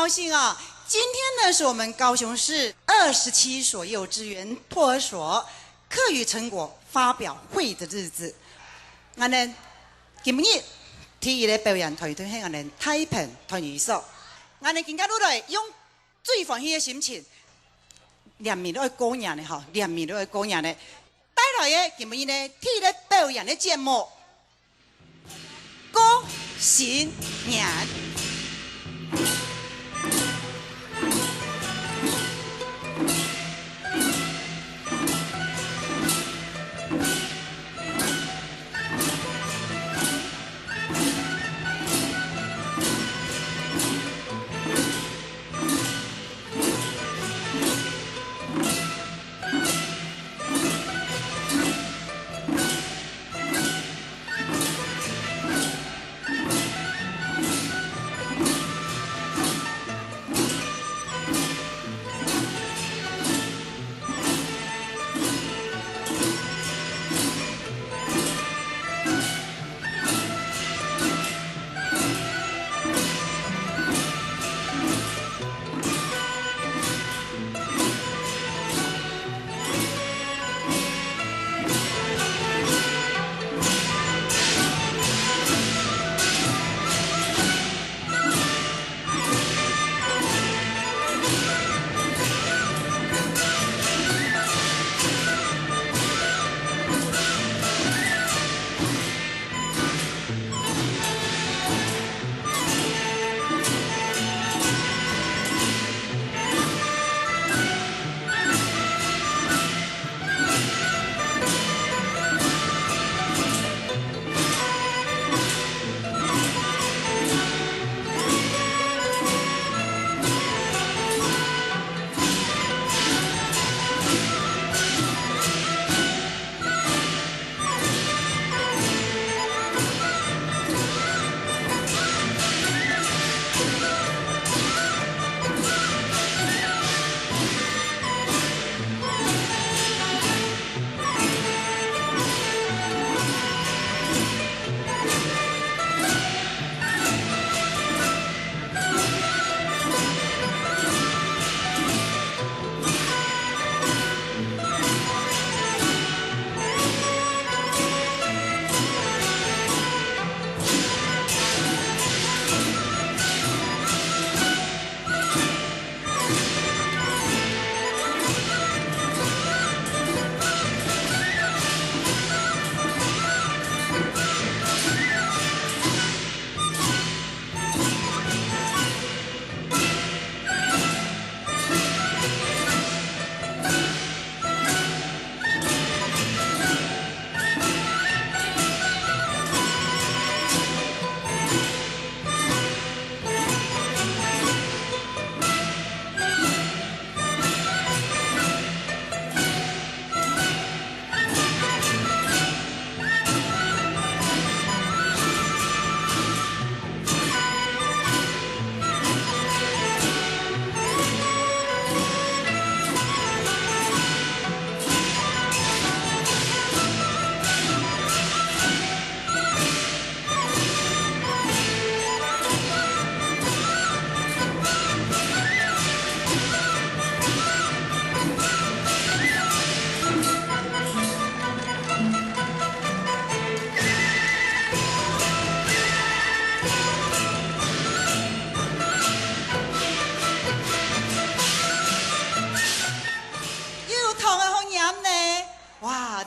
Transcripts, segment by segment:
高兴啊！今天呢，是我们高雄市27所幼稚园托儿所课余成果发表会的日子。我们今日第一个表演团队係我哋太平團語所，我哋今日都來用最歡喜嘅心情，連面都係過年嘅嗬，連面都係過年嘅，帶來嘅今日呢第一個表演嘅節目，過新年。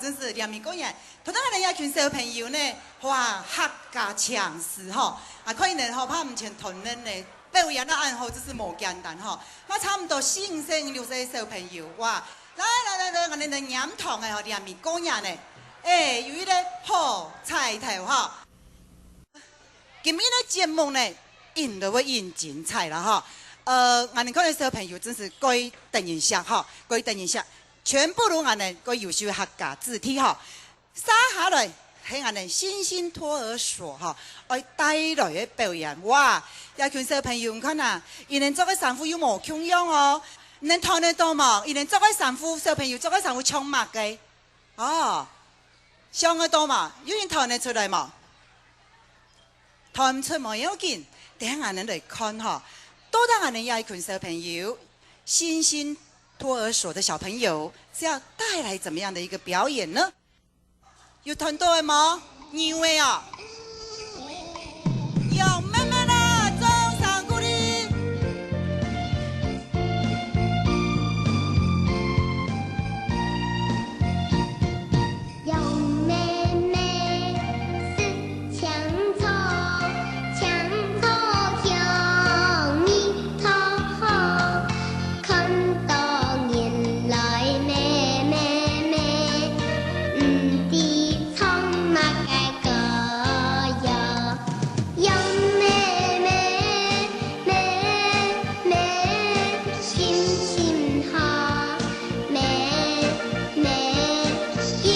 真是两面过人，同咱哋一群小朋友呢，哇，客家强势吼，可以呢吼，怕唔全团人呢，表演得暗号真是冇简单吼。那差唔多5、6岁小朋友，哇，来，我哋嚟演堂嘅吼，两面过人呢，有一个好彩头吼。今日嘅节目呢，应都会应精彩啦吼。我哋可能小朋友真是各位等一下吼，各位等一下。全部都我哋個優秀客家字體吼，沙下來喺我哋新興托兒所吼，我帶來嘅表演，哇！有群小朋友唔看啊，伊能做個衫褲有冇腔樣哦，能睇得到冇？伊能做個衫褲，小朋友做個衫褲唱乜嘅？哦，想得到嘛？有人睇得出來冇？睇唔出冇要緊，等下我哋嚟看吼。多大人要一群小朋友，新兴托儿所的小朋友是要带来怎么样的一个表演呢？有团队吗？你位啊？有妹妹啦，掌声鼓励。有妹妹是墙头，墙头有蜜桃好，看到年来妹妹妹，的葱嘛该个有，有妹妹妹妹心心好，妹妹悠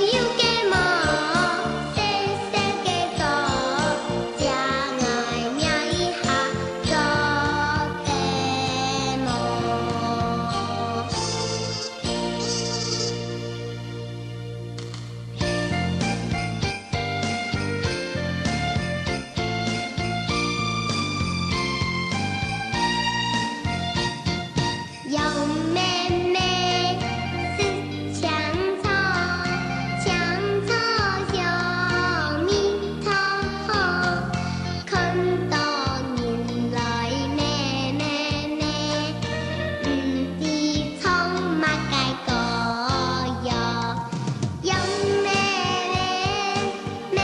悠个梦，细细个个，将爱命一下做地梦。有妹妹是墙头，墙头有蜜桃好，看到年来妹妹妹，的葱嘛该个有，有妹妹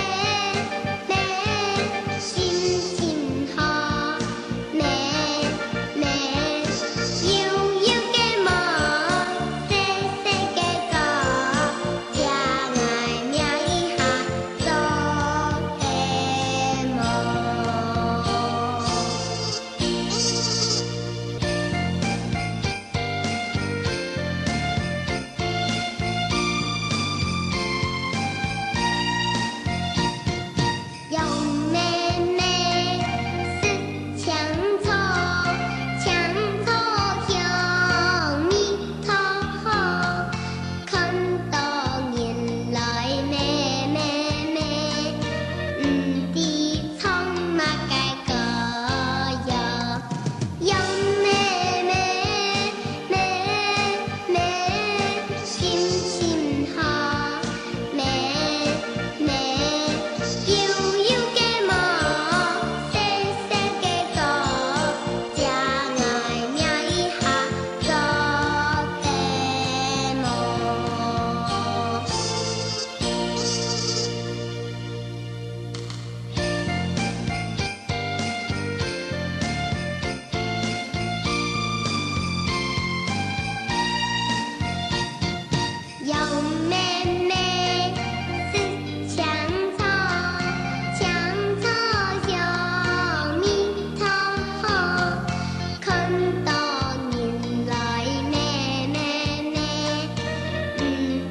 妹心心好，妹妹悠悠个梦，细细个个，将爱命一下做地梦。有妹妹是墙头，墙头有蜜桃好，看到年来妹妹妹，的葱嘛该个有，有妹妹妹心心好，妹妹悠悠个梦，细细个个，将爱命一下做地梦。有妹妹是墙头，墙头有蜜桃好，看到年来妹妹妹，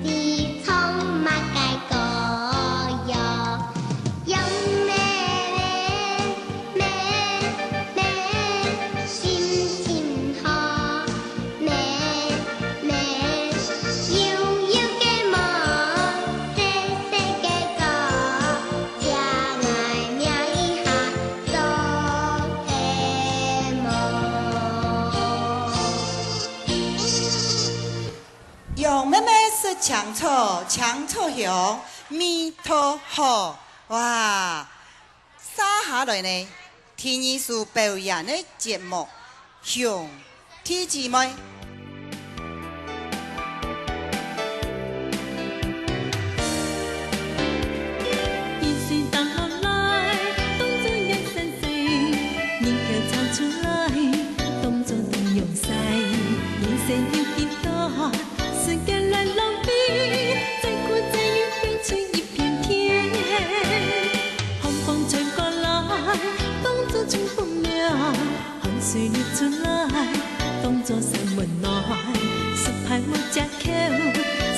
的葱嘛该个有，有妹妹心心好，妹妹悠悠个梦，细细个个，将爱命一下做地梦。有妹妹是墙头，墙头有蜜桃好。哇，三下来呢，天艺术表演的节目，向天姊妹。雨水打下来，动作也深邃，年条唱出来，动作都用晒，人生有几多，时间来浪费，再苦再难变出一片天。寒风吹过来，动作充分秒，汗水流出来，动作散温暖，失败没借口，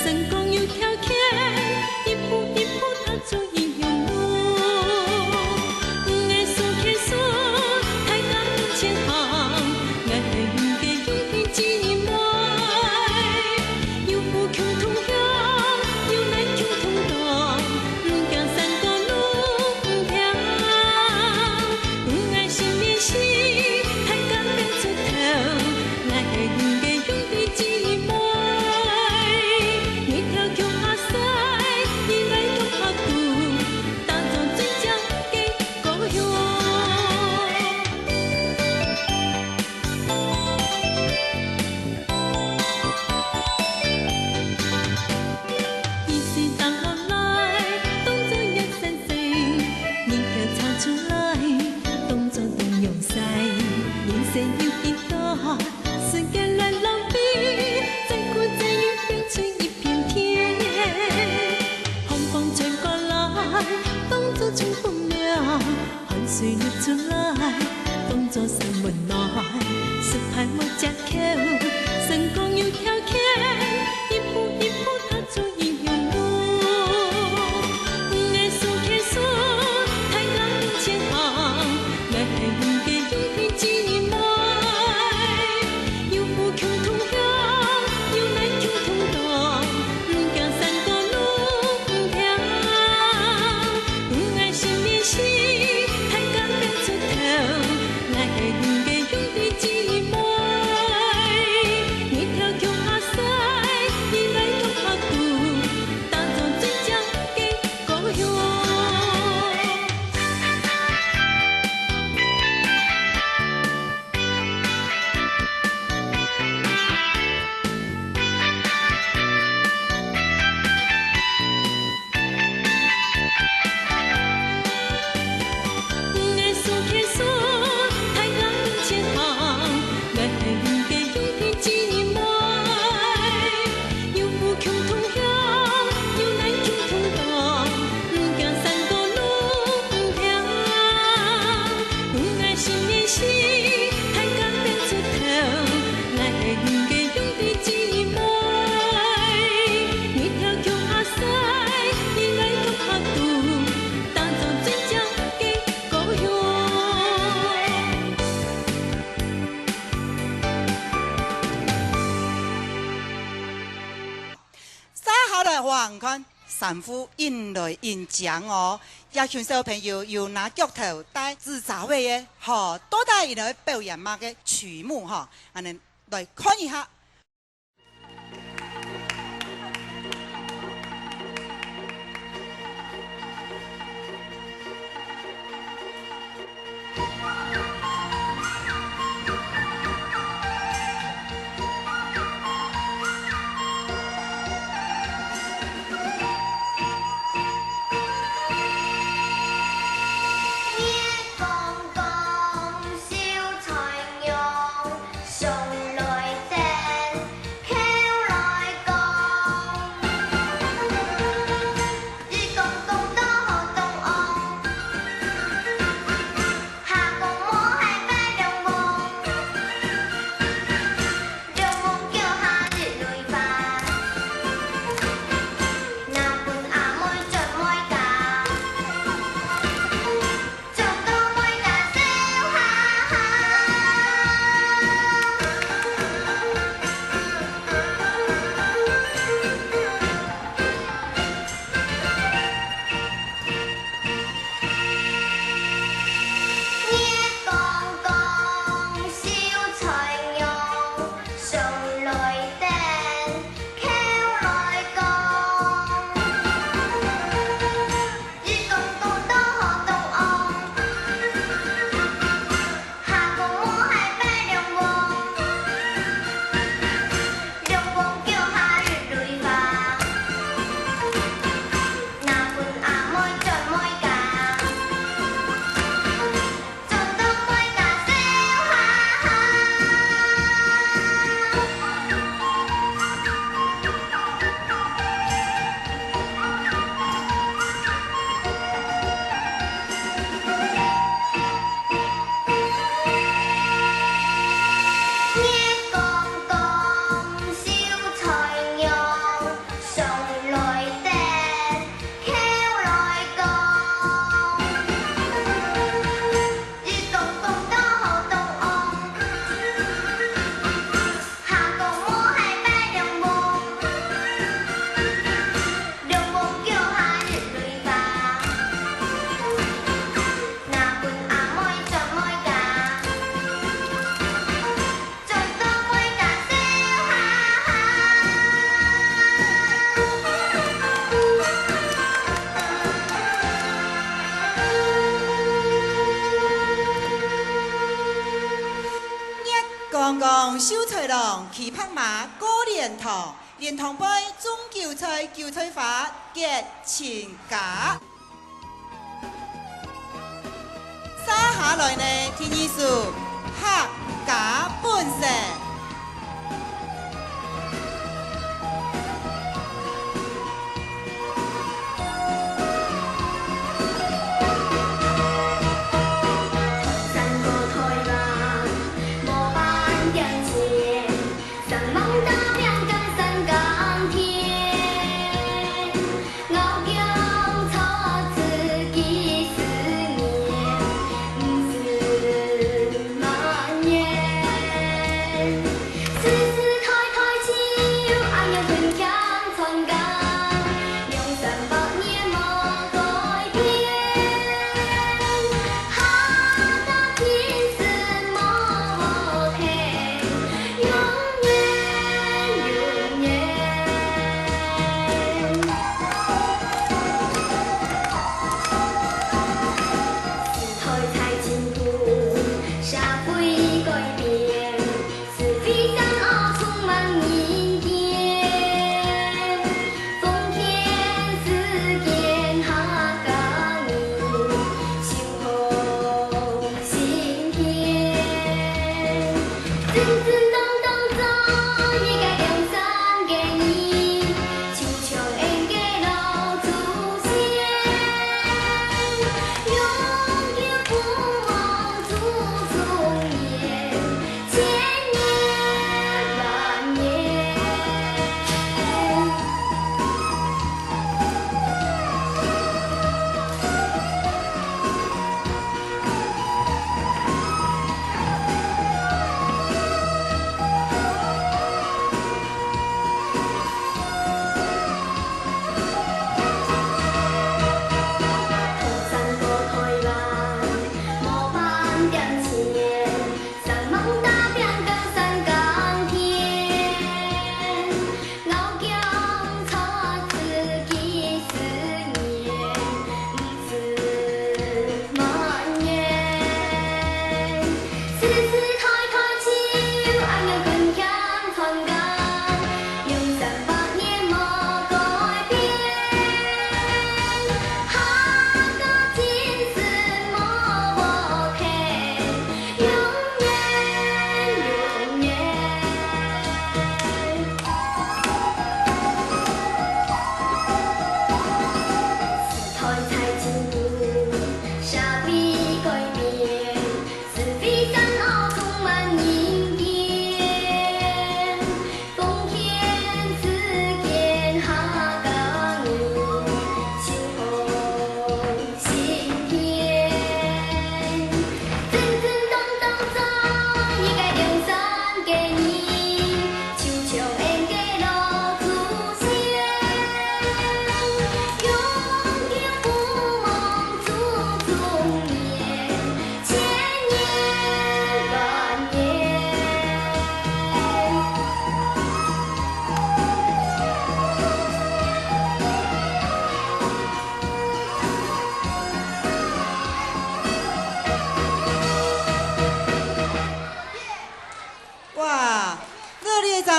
成功有条件，一步一步踏出英雄路。艺术艺术，太大前行，爱恨嘅永远姊妹，有苦穷同享，有难穷同当，江山高路不平，有爱心练习，太敢。水流出来，当作山温暖，石牌木只口，成功又挑起，一步一步踏出英雄路。艺术艺术，太阳前行，爱恨的勇气几枚，有不穷同乡，有难穷同当，行山高路不平，爱心的心，太阳变出头，爱恨的勇气几枚，你跳脚下西，你来脚下渡，打造最强的故乡。艺术艺术，太阳前行，爱恨的勇气几枚，有富穷同乡，有难穷同当，行山高路不平，爱心的心，太阳变出头，爱恨的勇气几枚，你跳脚下西，你来脚下渡，打造最强的故乡。撒下来望看，山夫引来引将哦。也像小朋友又拿脚头带自查位的，吼，都带伊来表演嘛个曲目哈，安尼来看一下。夜公公，小菜肴，送来订，口来讲。日公公多好东昂，夏公母海摆龙王，龙王叫夏日来吧，那本阿妹做妹家。做到每家笑哈哈。夜公公，小菜肴，送来订，口来讲。日公公多好东昂，夏公母海摆龙王，龙王叫夏日来吧，那本阿妹做妹家。做到每家笑哈哈。夜公公，小菜肴，送来订，口来讲。日公公多好东昂，夏公母海摆龙王，龙王叫夏日来吧，那本阿妹做妹家。做到每家笑哈公公小菜郎，骑拍马过莲塘，莲塘杯中韭菜，韭菜花结全家。撒下来呢，天意是客家本色。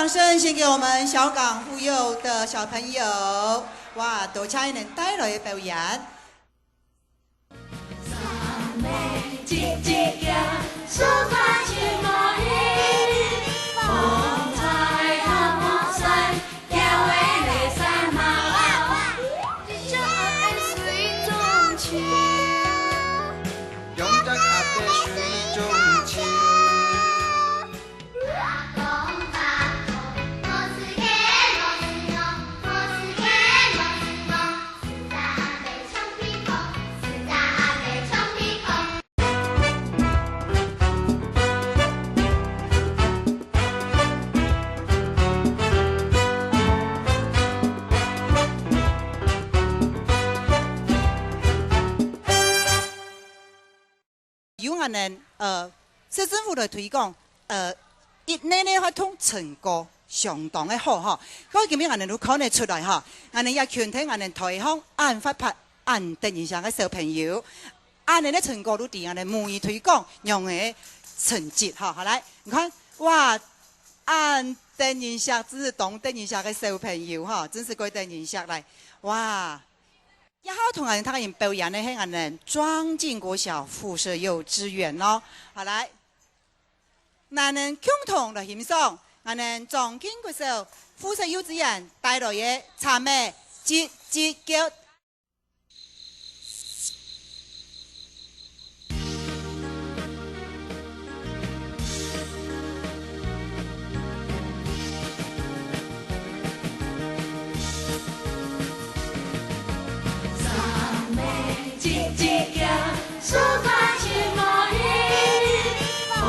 声献给我们小港妇幼的小朋友，哇，多请伊能带来的表演。有俺们市政府来推广一年的活动成果相当的好哈，所以今日俺们都看得出来哈，俺们也全体俺们台方按发拍按等一下的小朋友，俺们的成果都伫俺们每一推广用的成绩哈，好来，你看哇，按等一下只是懂等一下的小朋友哈，真是贵等一下来哇。也好，同俺他人表演的是俺们庄敬国小附设幼稚园咯。好来，俺们共同来欣赏俺们庄敬国小附设幼稚园带来的参美节叫。树冠青毛衣，风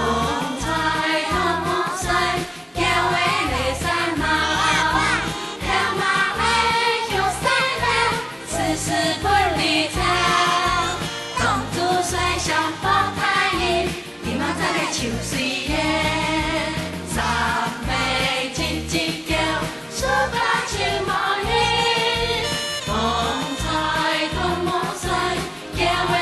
吹红毛水，叫话来山毛，跳马尾向山了，丝丝分离草，公主水上风太伊，你妈在个秋水耶，三妹叽叽叫，树冠青毛衣，风吹红毛水，叫话。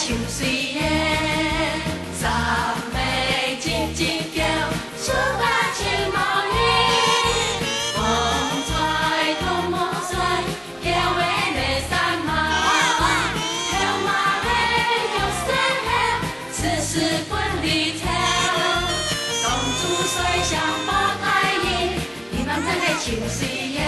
秋水耶，三妹叽叽叫，树冠青毛衣，风吹红毛水，叫话来山毛，跳马尾向山下，丝丝分离草，公主水上抱太伊，你们在个秋水耶。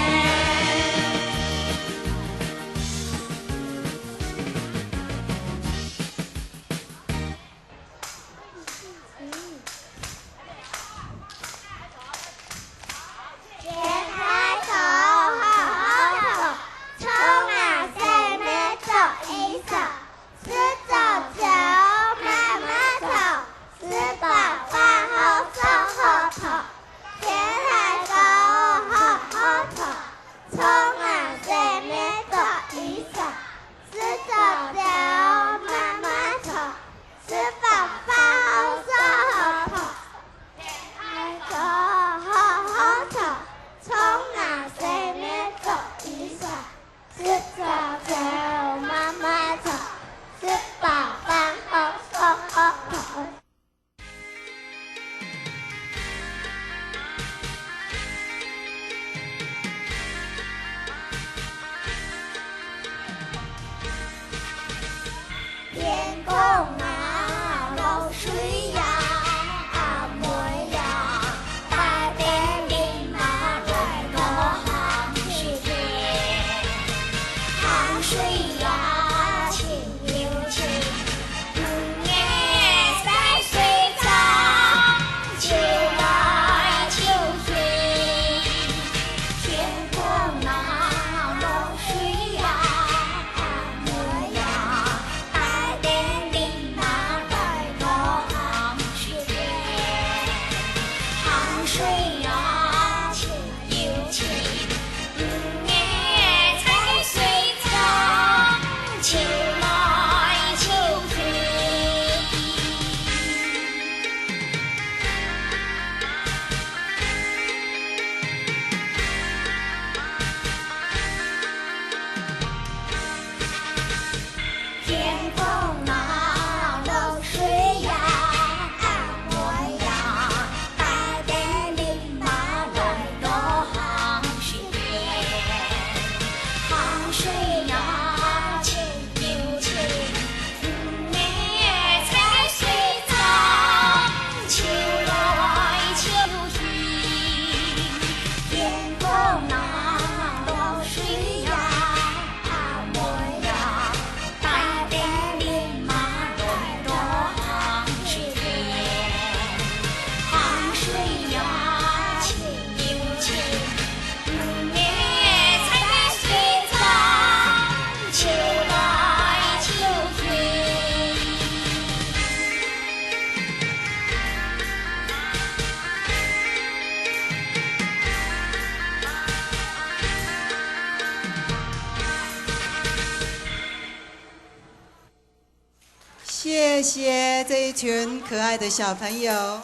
谢谢这一群可爱的小朋友。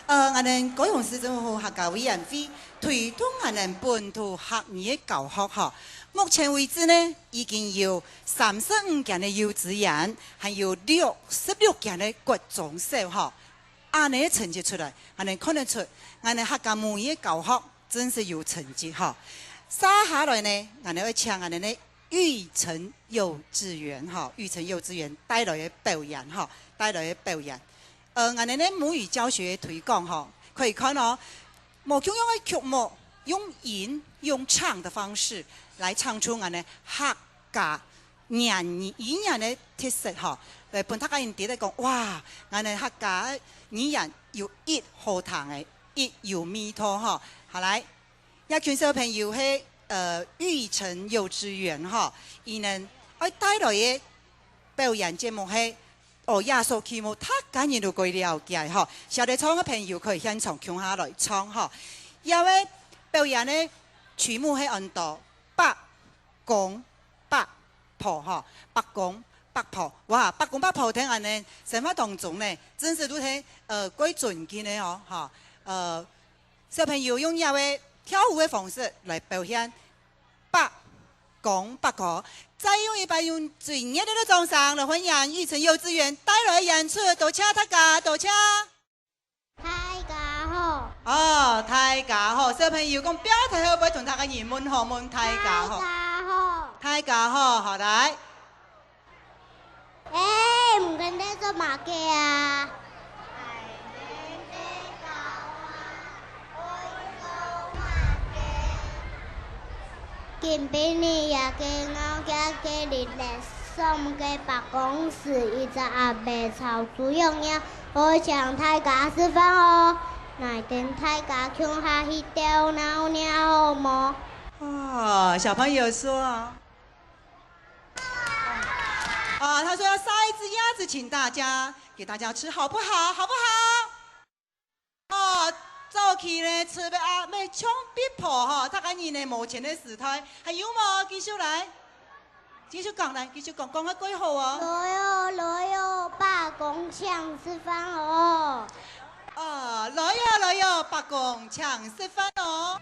我们高雄市政府客家委员会推动我们本土客语的教学哈。目前为止呢，已经有35间的幼稚园，还有16间的国中小哈。安尼成绩出来，我们看得出，我们客家母语的教学真是有成绩哈。接下来呢，我们要请我们的育成幼稚园哈，育成幼稚园带来的表演哈，带来的表演。我们的母语教学推广哈，可以看哦，某种用的曲目，用吟用唱的方式来唱出我们的客家语言的特色哈。本大家人哋咧讲，哇，我们客家语言有一好听的，一有味道哈。好来，一群小朋友喺育成幼稚園哈，伊能愛帶來嘅表演節目係亞數曲目，他當然都可以了解哈。小地唱嘅朋友可以現場唱下來唱哈。因為表演嘅曲目係按到八公八婆哈，八公八婆，哇，八公八婆聽人呢生活當中呢，真是都聽幾尊敬嘅哦哈。小朋友用亞嘅跳舞嘅方式來表現。八公八婆，再用一百用最熱烈的掌聲來歡迎育成幼稚園帶來的演出，多謝大家，多謝。大家好。哦，大家好，小朋友講表態好，唔可以同大家言問好問大家好。大家好。大家好，好來。唔跟得做乜嘅啊？今邊你也嘅我嘅日曆，送嘅白公司一隻阿伯炒豬肉呀，我向大家示範哦。那等大家唱下去掉鬧鳥好麼？哦，小朋友說。他說要殺一隻鴨子，請大家給大家吃，好不好？好不好？哦。早起呢，吃要搶必破哈，大概你呢目前的時態，還有冇？繼續來，繼續講來，繼續講得幾好哦。來喲，八公搶示範哦。來喲，八公搶示範哦。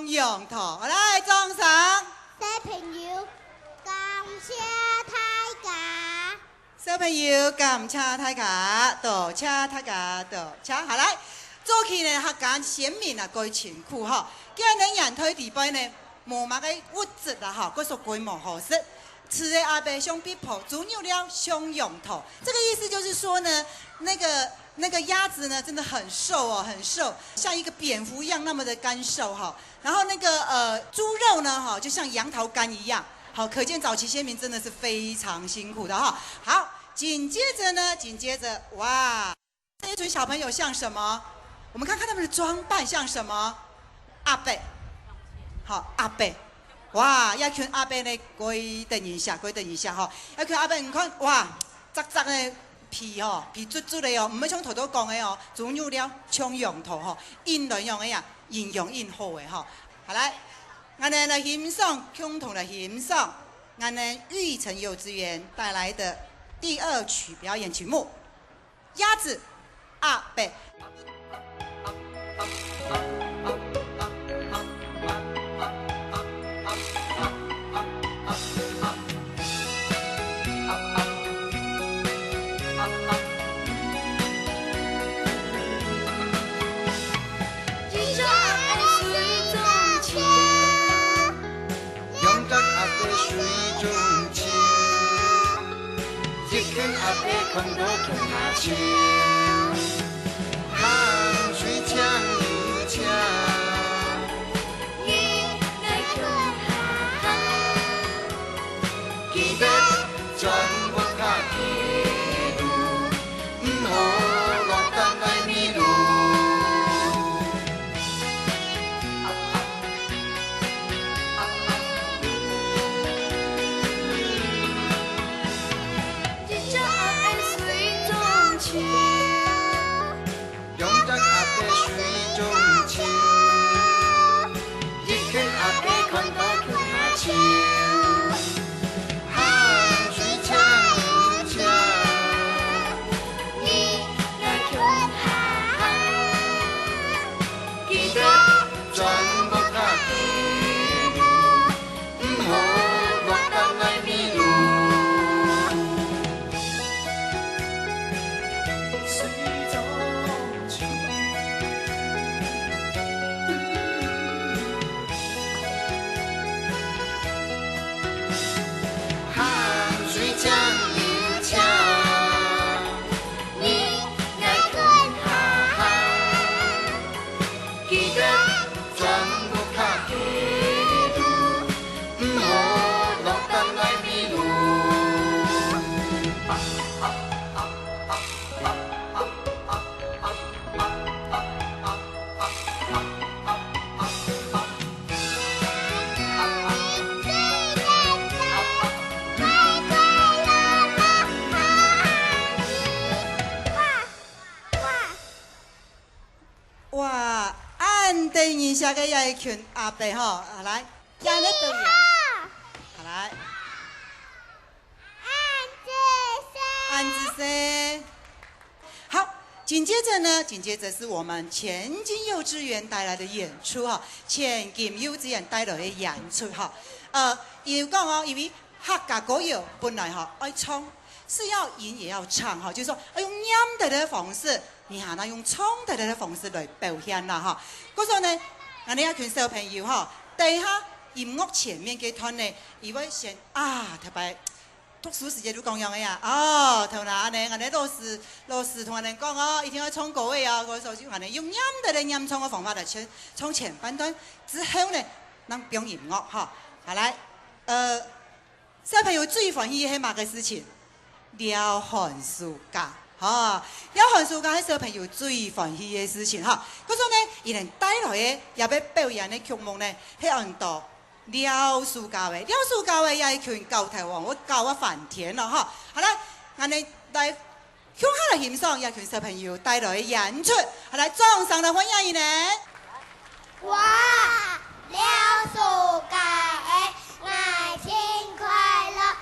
用头，来掌聲。小朋友，感謝大家。小朋友，感謝大家，多謝大家，多謝。好來，早起呢，客家先民啊，過辛苦哈。今日人推地杯呢，冇乜嘅物質啦哈，嗰屬規模好食。吃的阿伯相比婆，煮牛料相用头。這個意思就是說呢，那個鴨子呢，真的很瘦哦，很瘦，像一個蝙蝠一樣那麼的乾瘦哈。然後那個豬肉呢，哈，就像楊桃乾一樣。好，可見早期先民真的是非常辛苦的哈。好，緊接着哇，这一群小朋友像什么？我们看看他们的装扮像什么？阿伯，好，阿伯，哇，一群阿伯呢，等一下，哈，一群阿伯，你看，哇，扎扎的皮哦，皮足足的哦，唔係像頭都講的哦，主要了搶用途吼，印來用的呀，應用印好的吼。好來，我哋來欣賞，共同來欣賞，我哋玉成幼稚園帶來的第2曲表演曲目《鴨子阿伯》。阿伯看到痛下笑，汗水呛又呛，你愛困下，記得轉我卡嘅路，唔好落得來迷路。等一下，个一群阿伯吼，来，站在表演，好来，安子生，好，紧接着是我们前进幼稚园带来的演出哈，前进幼稚园带来的演出哈，有讲哦，因为客家歌谣本来哈爱唱，是要吟也要唱哈，就是说用念的方式。你还能用唱的方式来表现啦哈！嗰時呢，我哋一群小朋友哈，底下音樂前面嘅團呢，以為先特別讀書時間都講樣嘅呀，同嗱我哋老師同我哋講哦，一定要唱歌嘅啊，嗰時候就我哋用音的念唱嘅方法嚟唱前半段，之後呢，能表音樂哈，好來，小朋友最歡喜係乜嘅事情？聊寒暑假。了寒暑假係小朋友最歡喜嘅事情哈。嗰種呢，伊能帶來嘅也要表演嘅曲目呢，係按到了暑假嘅，了暑假嘅也一群教台王，我教我飯田咯哈。好啦，我哋來向下嚟欣賞一群小朋友帶來嘅演出，好來掌聲來歡迎伊呢。哇！了暑假嘅愛情快樂，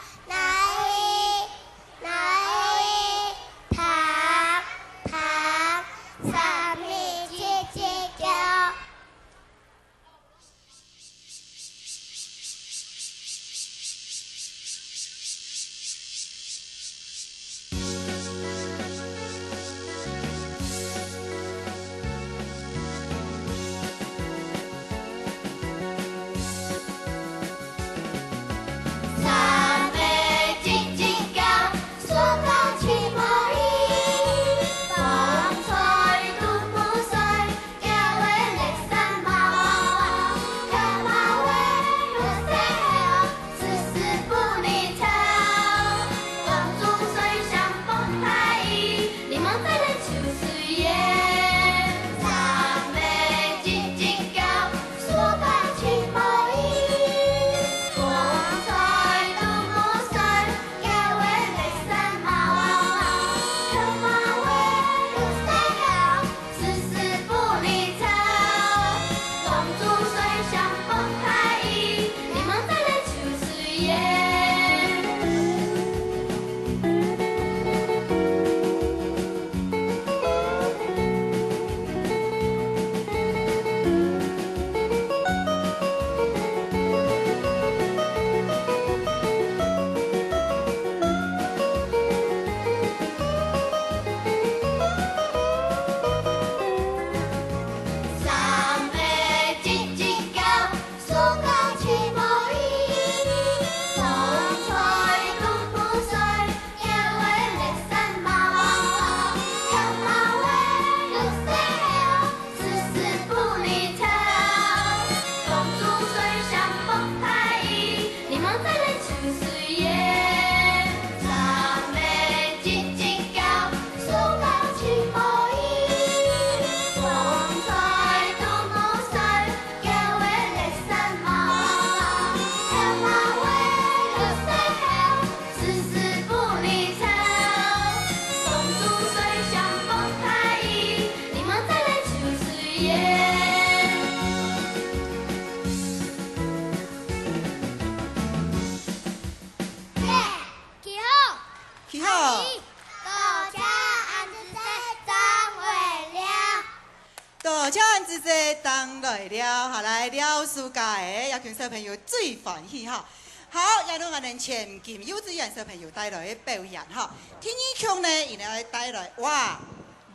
大家按子在当来了，好来了暑假的，也群小朋友最欢喜哈。好，也都我们前进幼稚园小朋友带来的表演哈。天意腔呢，伊来带来哇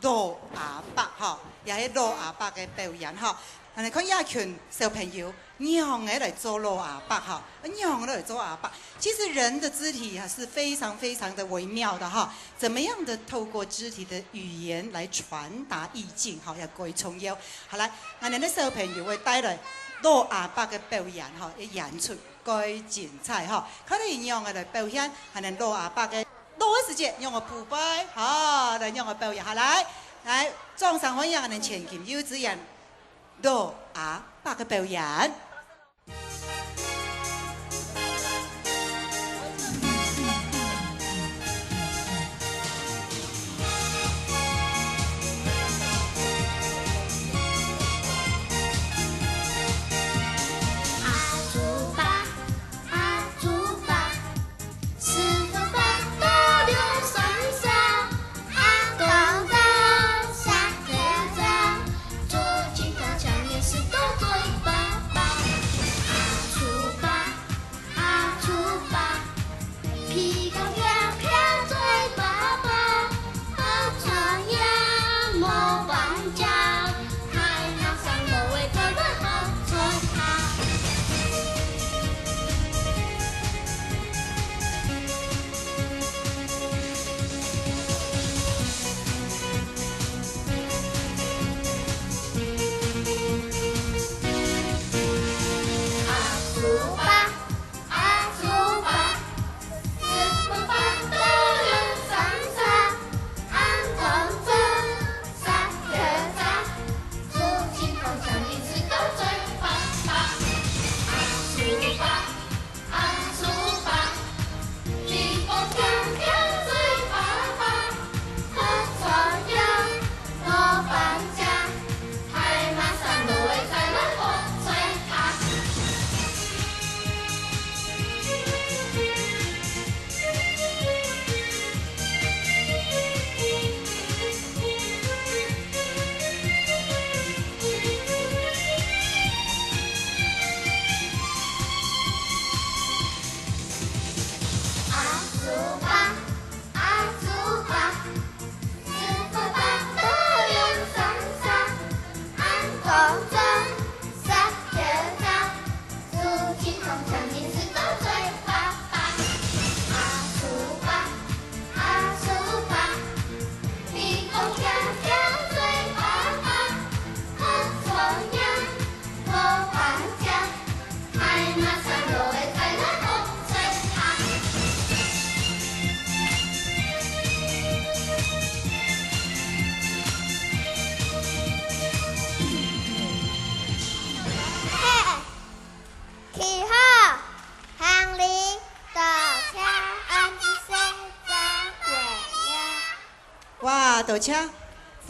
罗阿伯哈，也是罗阿伯的表演哈。你看一群小朋友让的来做罗阿伯哈，让的来做阿伯。其实人的肢体是非常非常的微妙的哈，怎么样的透过肢体的语言来传达意境哈，也各位重要。好来，我们的小朋友会带来罗阿伯的表演哈，演出该精彩哈。佢哋让我来表现，我们罗阿伯的罗的世界，让我铺摆好，来让我表演下来，来掌声欢迎我们前进幼稚园罗阿伯的表演。多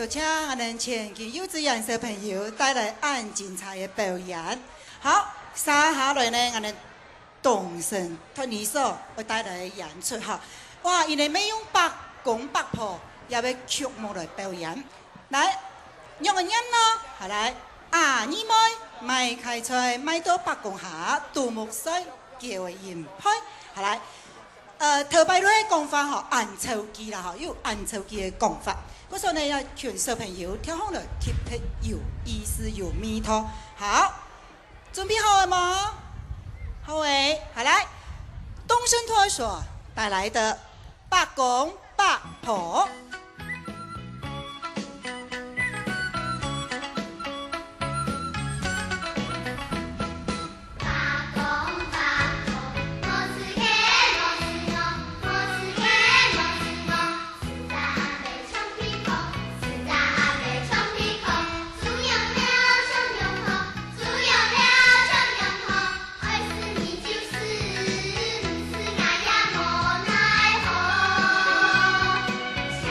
谢，我们前进幼稚园小朋友带来很精彩的表演。好，接下来呢，我们东升托尼所会带来演出哈。哇，因为要用八公八婆，也要曲目来表演。来，用个音咯，好来，啊，你妹迈开菜，迈到八公下，杜木水叫为言开，好来。头摆咧讲法吼，按手机啦吼，有按手机的讲法。嗰时候呢，要劝小朋友跳好了，特别有意思，有味道。好，准备好了吗？好诶，好来，东升托儿所带来的八公八婆。想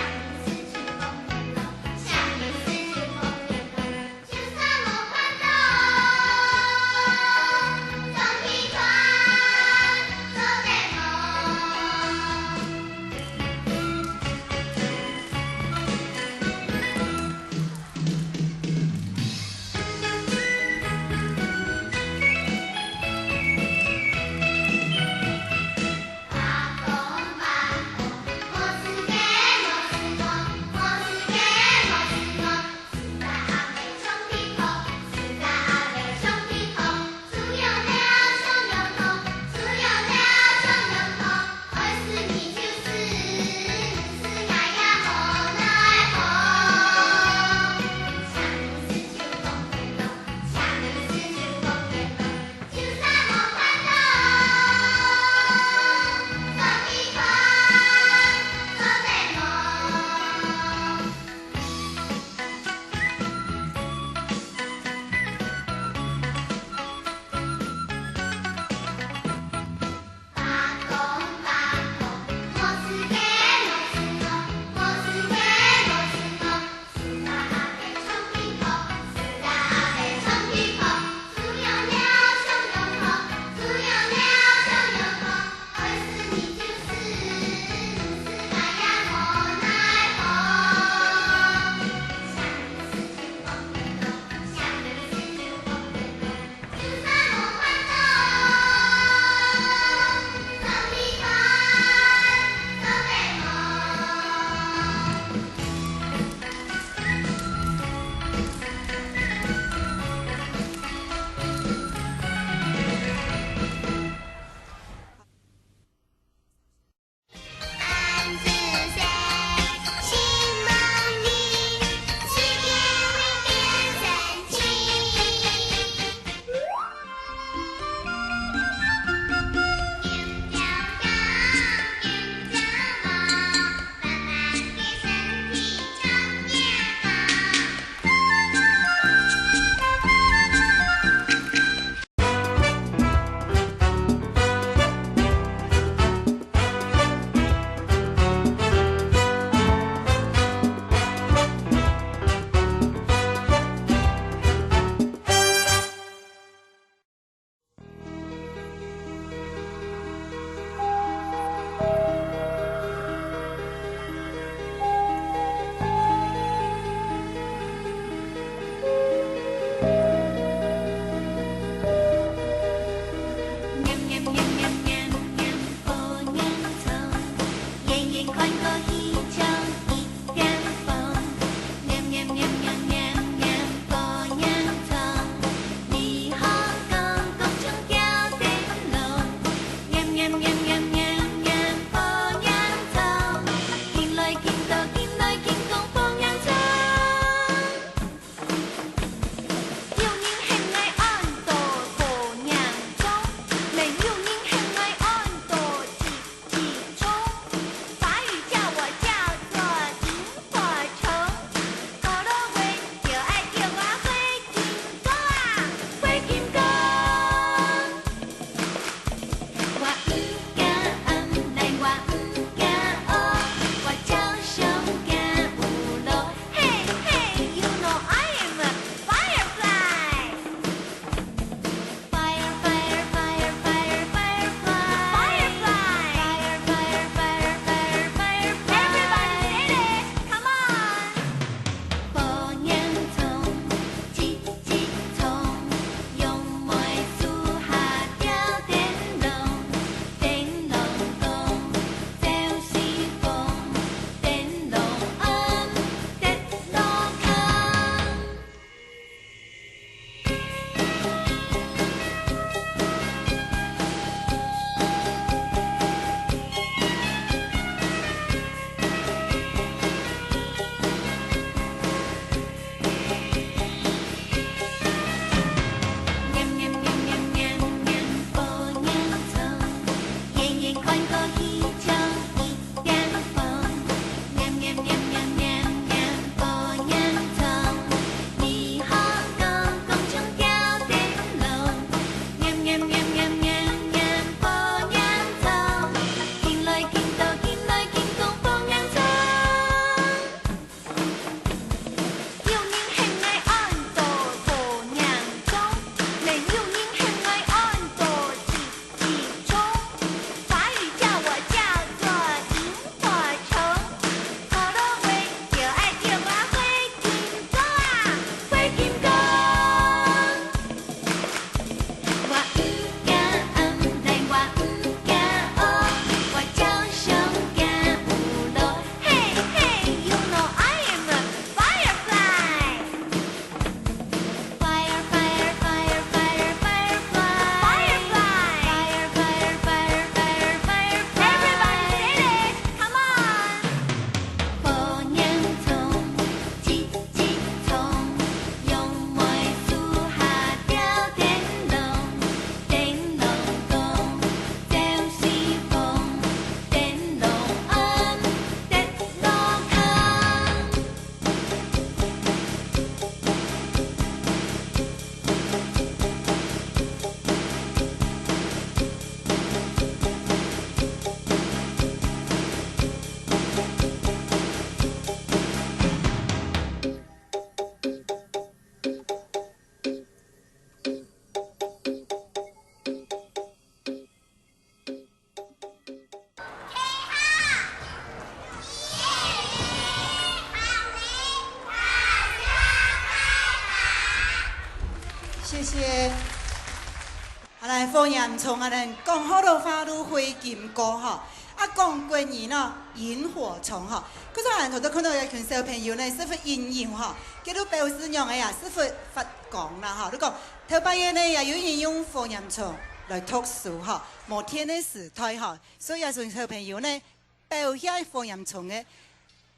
来放烟囱啊，咱讲好多花都会金歌吼。啊，讲过年咯，萤火虫吼，嗰陣人頭都看到有群小朋友呢，師傅應用吼，叫做表示用嘅呀，師傅發講啦吼，你講頭半夜呢，又有人用放煙囱來讀書吼，摩天的時代吼，所以有群小朋友呢，表現放煙囱嘅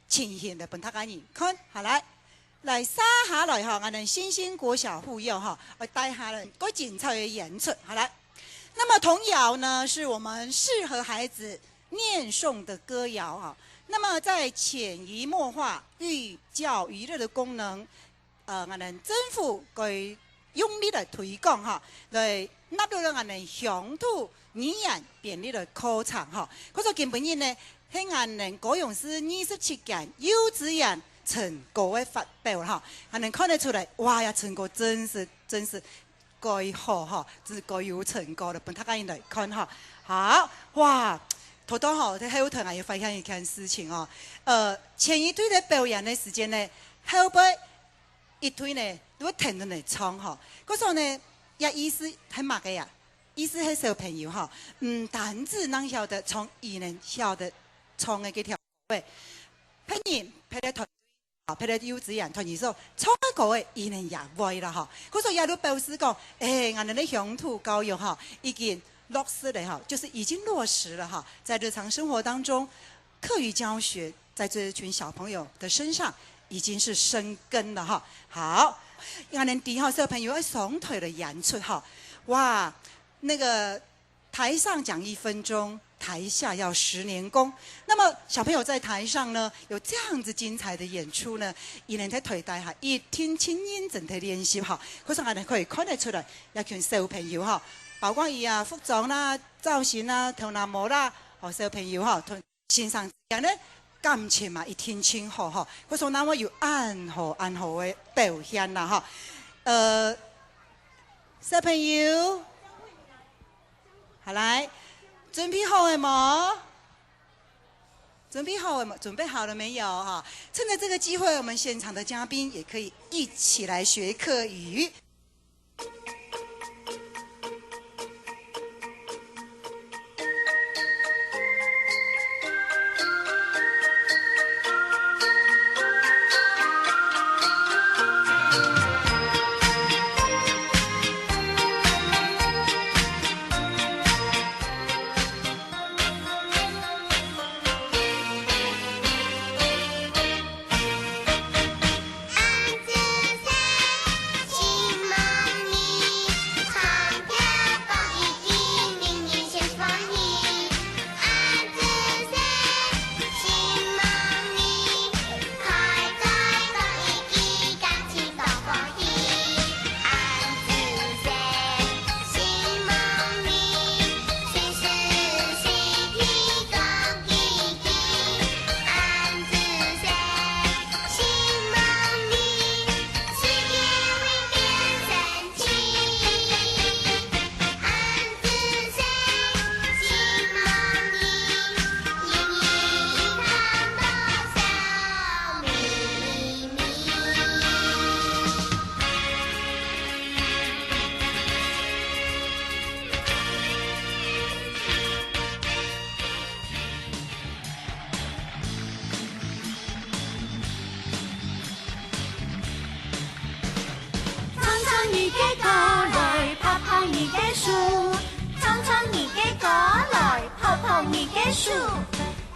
情形嚟俾大家人看，好來沙下來吼，我哋新興國小護幼吼，我帶下來個精彩嘅演出，好來。那麼童謠呢，是我們適合孩子念誦的歌謠哈，那麼在潛移默化、寓教於樂的功能，我們政府佢用力的推廣哈，來納入咗我們鄉土語言便利的課程哈。嗰個根本因呢，喺我們高雄市27間幼稚園成果嘅發表哈，我們看得出來，哇呀，成果真是該好哈，就是該有成果的，俾大家人來看哈。好，哇！頭當好，喺後頭我要分享一件事情哦。前一隊的表演的時間呢，後邊一隊呢都停到嚟唱嗬。嗰時候呢，有意思係乜嘅呀？意思係小朋友嗬，唔單止能曉得從伊能曉得唱嘅幾條歌，譬如譬如團譬如幼稚園團兒說唱嘅歌嘅伊能也會啦嗬。嗰時候也都表示講，我哋嘅鄉土教育嗬已經落實了哈，就是已經落實了哈，在日常生活當中，課餘教學在這群小朋友的身上已經是生根了哈。好，我哋第一號小朋友雙腿的演出哈，哇，那個台上講1分鐘，台下要10年功。那麼小朋友在台上呢，有這樣子精彩的演出呢，一人在腿帶哈，一聽清音整體練習哈，可是我哋可以看得出來，一群小朋友哈。包括伊啊服裝啦、造型啦、頭拿模啦，和小朋友哈同欣賞人呢感情嘛一天清好哈，嗰時候那麼有暗號嘅表現啦哈。小朋友，好來，準備好了冇？準備好了嗎？準備好了沒有哈？趁着這個機會，我們現場的嘉賓也可以一起來學客語。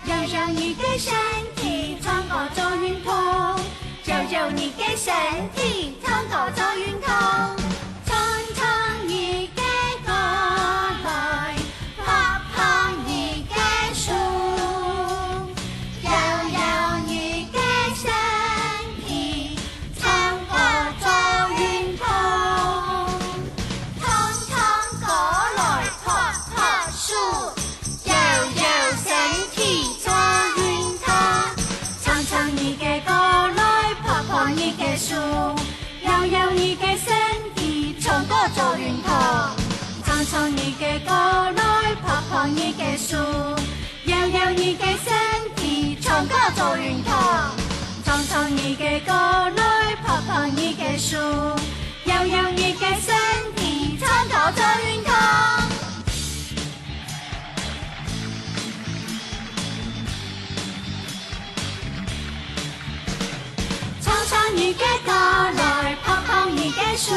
摇摇你的身体，穿过走云通；摇摇你的身体，穿过走云通。唱唱你的歌來，拍拍你的手，搖搖你的身體，穿過走云通。唱唱歌來，拍拍手。搖搖你的身體，穿過走雲通；唱唱你的歌來，拍拍你的手；搖搖你的身體，穿過走雲通；唱唱你的歌來，拍拍你的手；搖搖你的身體，穿過走雲通。树，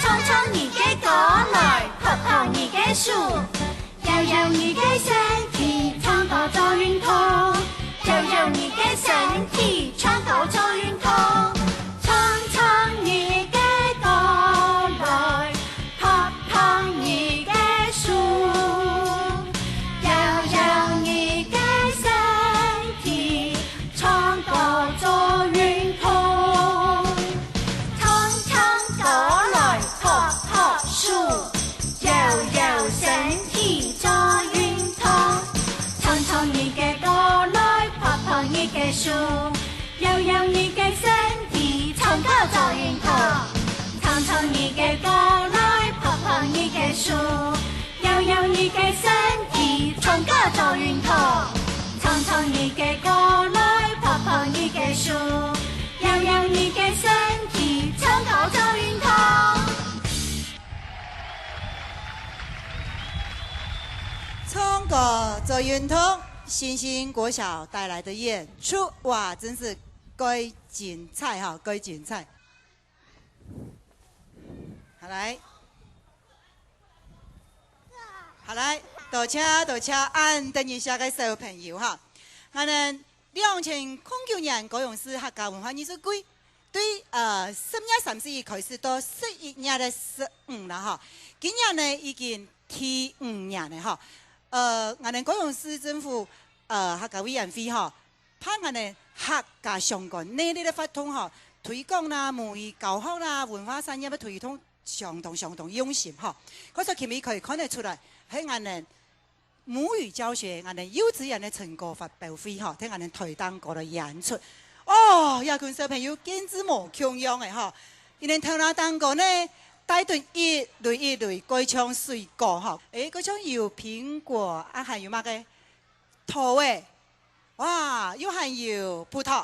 苍苍你嘅果來，婆婆你嘅樹，悠悠你嘅身體，穿過做雲圖，悠悠你嘅身體，穿過做雲圖，蒼蒼你嘅果來，婆婆你嘅樹，悠悠你嘅身體，穿過做雲圖。树，悠悠身體做雲圖，蒼蒼你嘅果來，婆婆你嘅樹，悠悠你嘅身體，穿過做雲圖，蒼蒼你嘅果來，婆婆你嘅樹，悠悠你嘅身體，穿過做雲圖，蒼蒼你嘅果來，婆婆你嘅樹，悠悠你嘅身體，穿過做雲圖。通过做运动，新兴国小带来的演出，哇，真是该精彩哈，该精彩。好来，好来，多谢俺等一下嘅小朋友哈。俺哋2009年高雄市客家文化艺术季对10月31開始到11月的15啦哈，今年呢已經第5年了哈。我哋高雄市政府客家委員會吼，派我哋客家相關內裏的發通吼，推廣啦、母語教學啦、文化產業嘅推動相當用心吼。嗰時佢可以看得出來，喺我哋母語教學、我哋幼稚園嘅成果發表會吼，喺我哋推動過的演出。哦，有群小朋友簡直無窮樣嘅吼，因為頭那當個呢。帶頓一類歌唱水果哈，歌唱有蘋果，還有乜嘅桃誒，哇，又還有葡萄，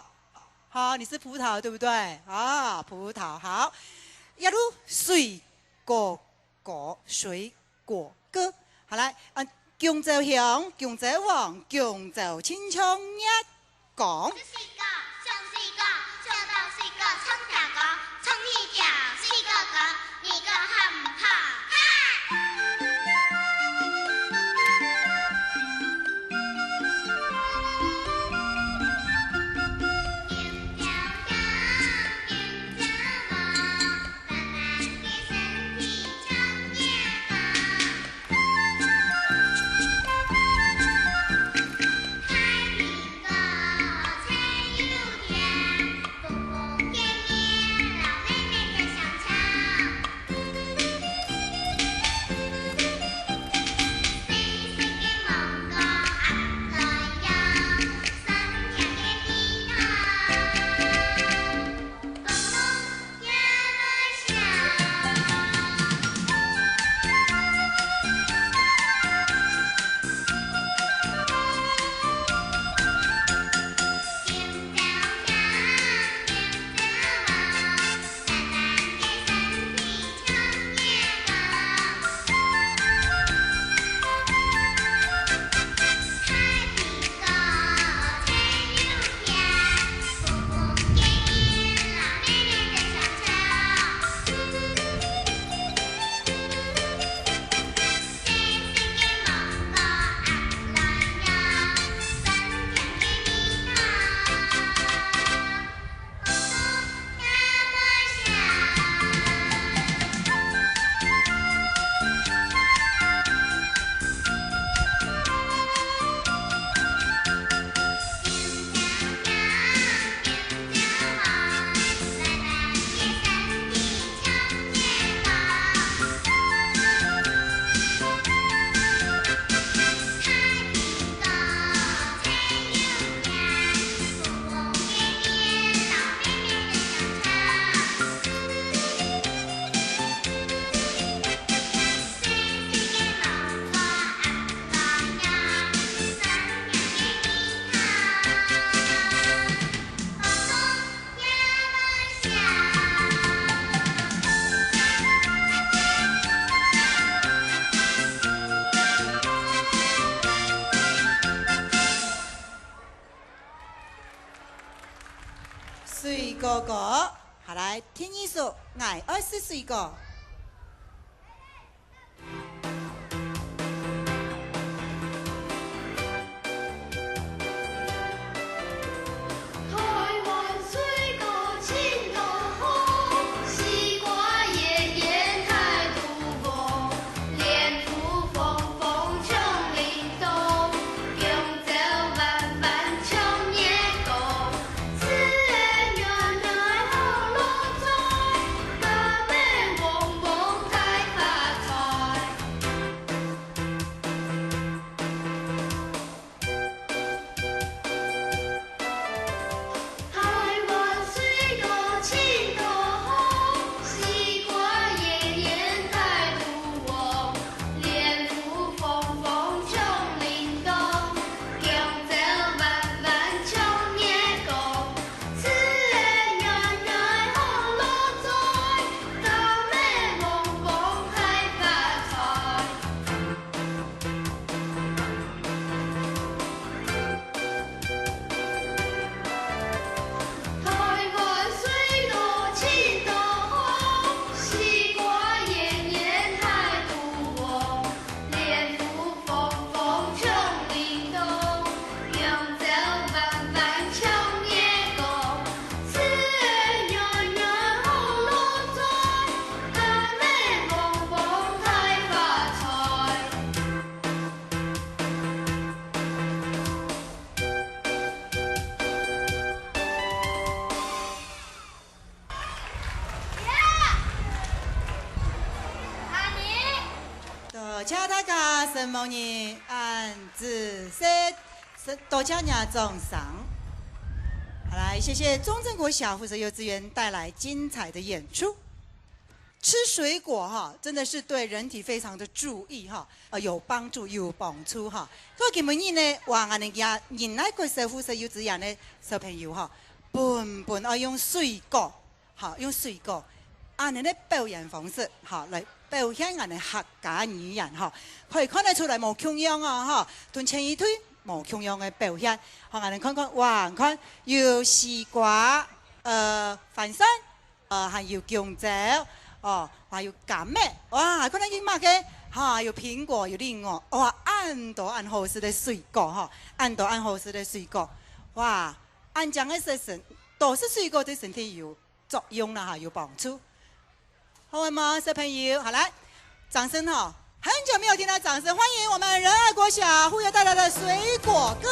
好，你是葡萄對不對？啊，葡萄好，一路水果歌，歌，好來，姜州鄉、姜州王、姜州青청一講。水果果，好好，来听一首《爱20岁歌》。多谢大家什么人按子是多谢你掌声。好来，谢谢中正国小附设幼稚园带来精彩的演出。吃水果哈，真的是对人体非常的注意哈，有帮助有帮助哈。所以今日呢，话我哋嘅人类国小附设幼稚园的小朋友哈，本要用水果，好用水果，按你的表演方式，好来。表现我哋客家语言哈，可以看得出来冇穷样啊哈，同前一推冇穷样嘅表现。好，我哋看看，哇，看有西瓜，番薯，还有香蕉，哦，还有柑咩，哇，看得英嘛嘅，哈，有苹果，有另外，哇，按多按好吃的水果哈，按多按好吃的水果，哇，按这样嘅食神，都是水果对身体有作用啦哈，有帮助。好吗，小朋友？好来，掌声哈！很久没有听到掌声，欢迎我们仁爱国小护幼带来的水果歌。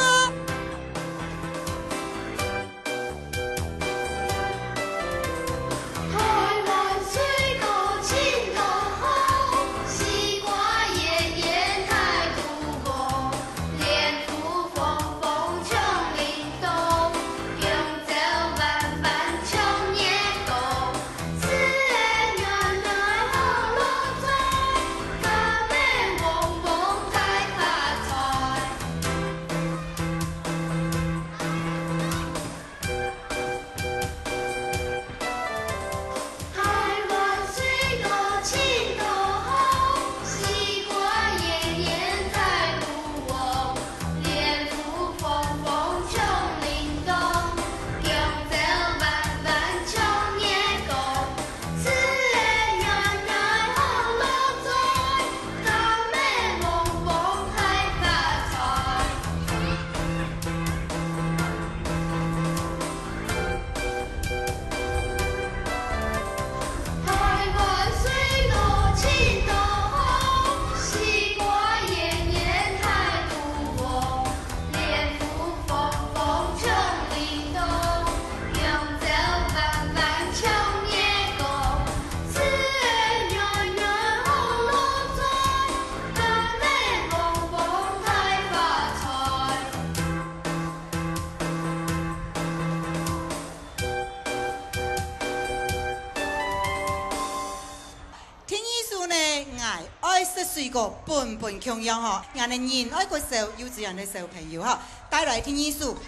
水果本强样哈，我哋仁爱国小幼稚園的小朋友哈，帶來聽一首《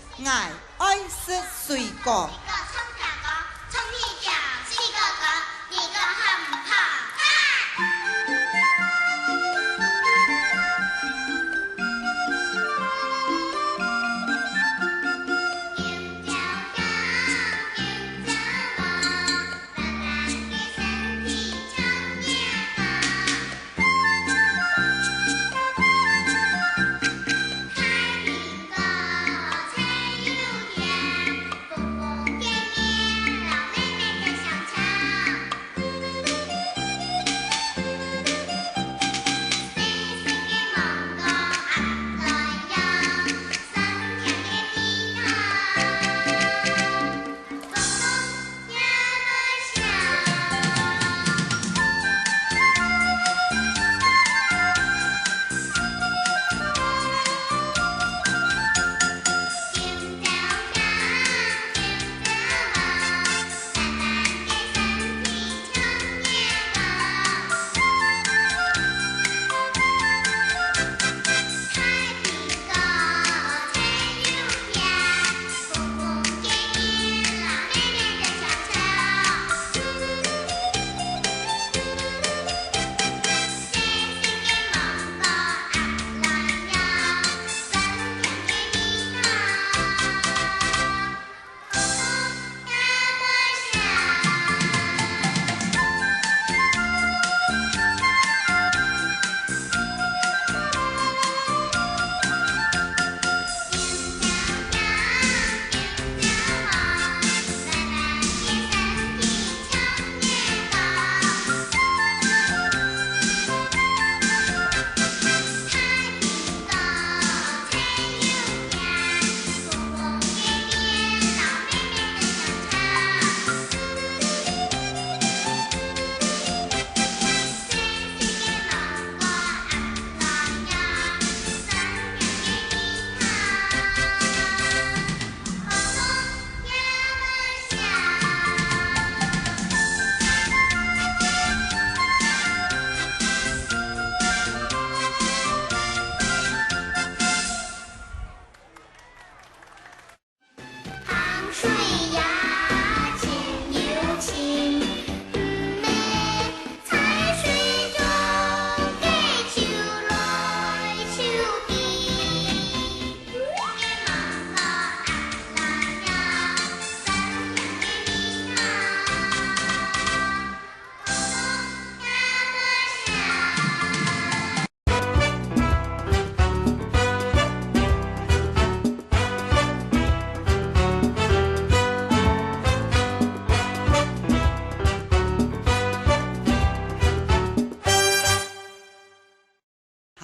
愛吃水果》。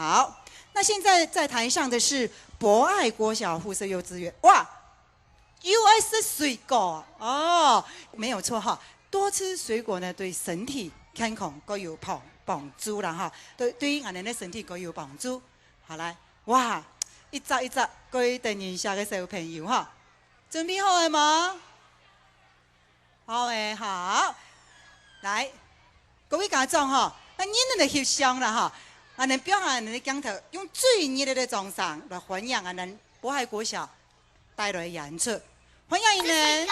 好，那现在在台上的是博爱国小附设幼稚园。哇 ，US 水果哦，没有错哈。多吃水果呢，对身体健康都有帮助啦哈。对于俺们的身体都有帮助。好来，哇，一扎一扎，各位等一下的小朋友哈，准备好了吗？好诶，好，来，各位家长哈，那你们的翕相啦哈。俺们表扬俺们的镜头，用最热烈的掌声来欢迎俺们渤海国小带来的演出，欢迎你们。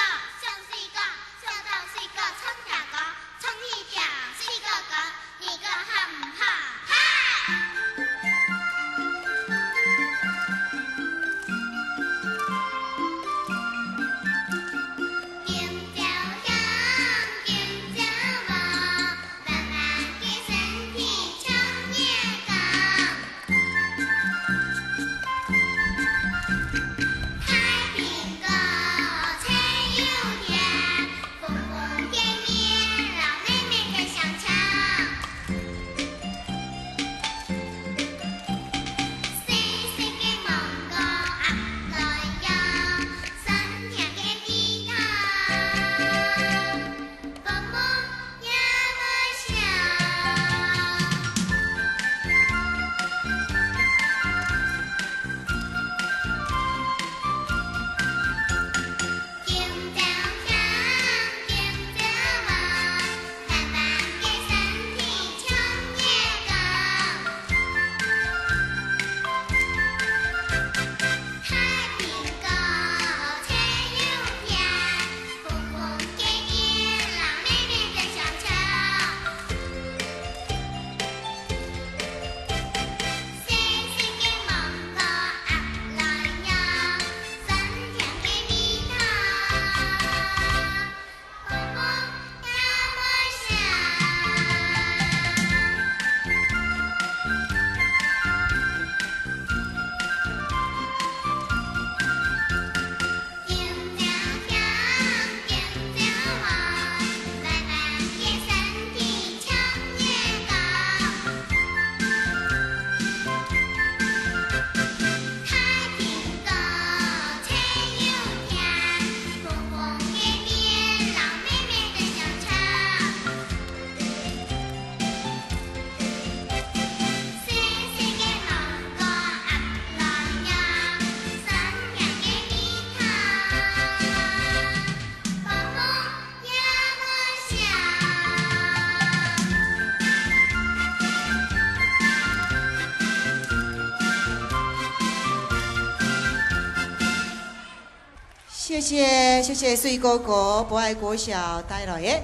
谢谢水哥哥博爱国小带来的。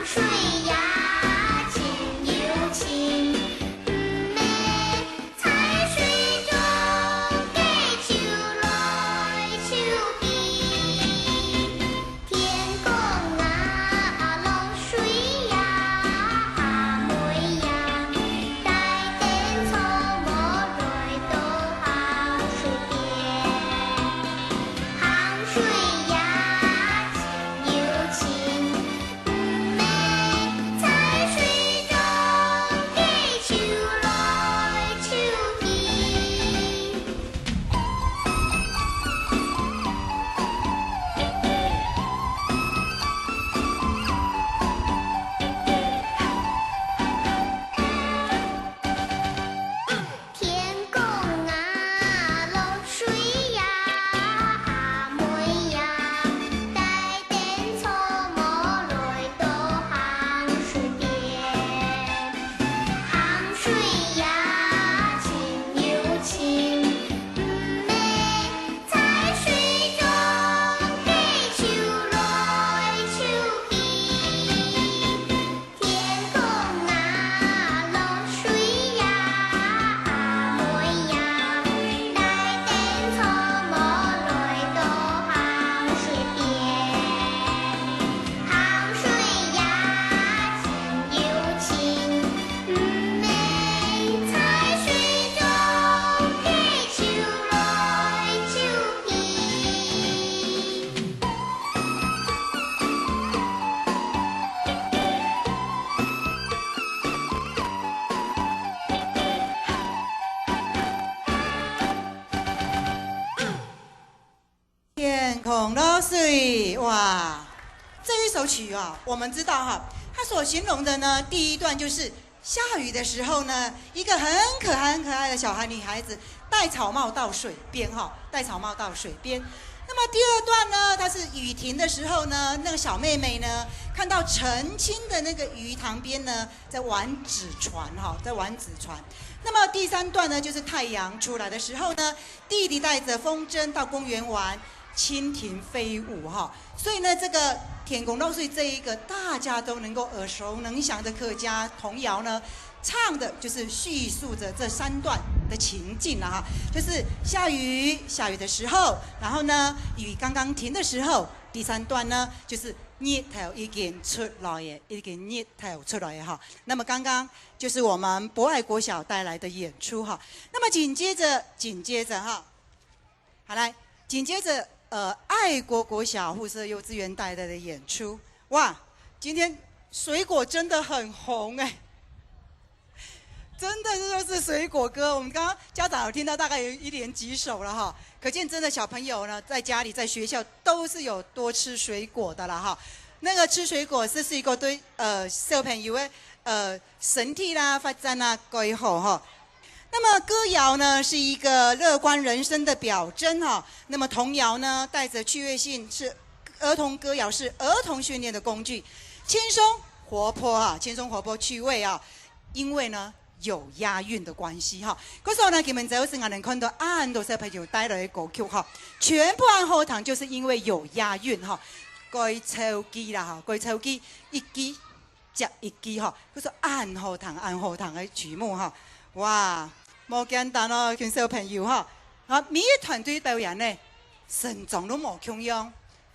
水空落水，哇！这一首曲啊，我们知道哈，它所形容的呢，第一段就是下雨的时候呢，一个很可爱的小女孩子戴草帽到水边哈，戴草帽到水边。那么第二段呢，它是雨停的时候呢，那个小妹妹呢，看到澄清的那个鱼塘边呢，在玩纸船哈，在玩纸船。那么第三段呢，就是太阳出来的时候呢，弟弟带着风筝到公园玩蜻蜓飞舞哈。所以呢，这个天公落水这一个大家都能够耳熟能详的客家童谣呢，唱的就是叙述着这三段的情境了哈，就是下雨的时候，然后呢雨刚刚停的时候，第三段呢就是日头已经出来耶，已经日头出来哈。那么刚刚就是我们博爱国小带来的演出哈。那么紧接着哈，好来，紧接着爱国国小附设幼稚园带来的演出，哇，今天水果真的很红哎。真的就是水果歌，我们刚刚家长有听到大概有1连几首了哈，可见真的小朋友呢，在家里在学校都是有多吃水果的啦哈。那个吃水果是一个对小朋友的身体啦发展啦改好哈。那么歌谣呢是一个乐观人生的表征哈。那么童谣呢带着趣味性，是儿童歌谣是儿童训练的工具，轻松活泼啊，轻松活泼趣味啊，因为呢。有押韵的关系哈，嗰时候呢，佢们就是我能看到很多小朋友带来的歌曲哈，全部按后堂就是因为有押韵哈，改抽机啦哈，改抽机一机接一机哈，嗰时候按后堂的曲目哈，哇，冇简单哦，群小朋友哈，啊，每一团队表演呢，身状都冇穷样，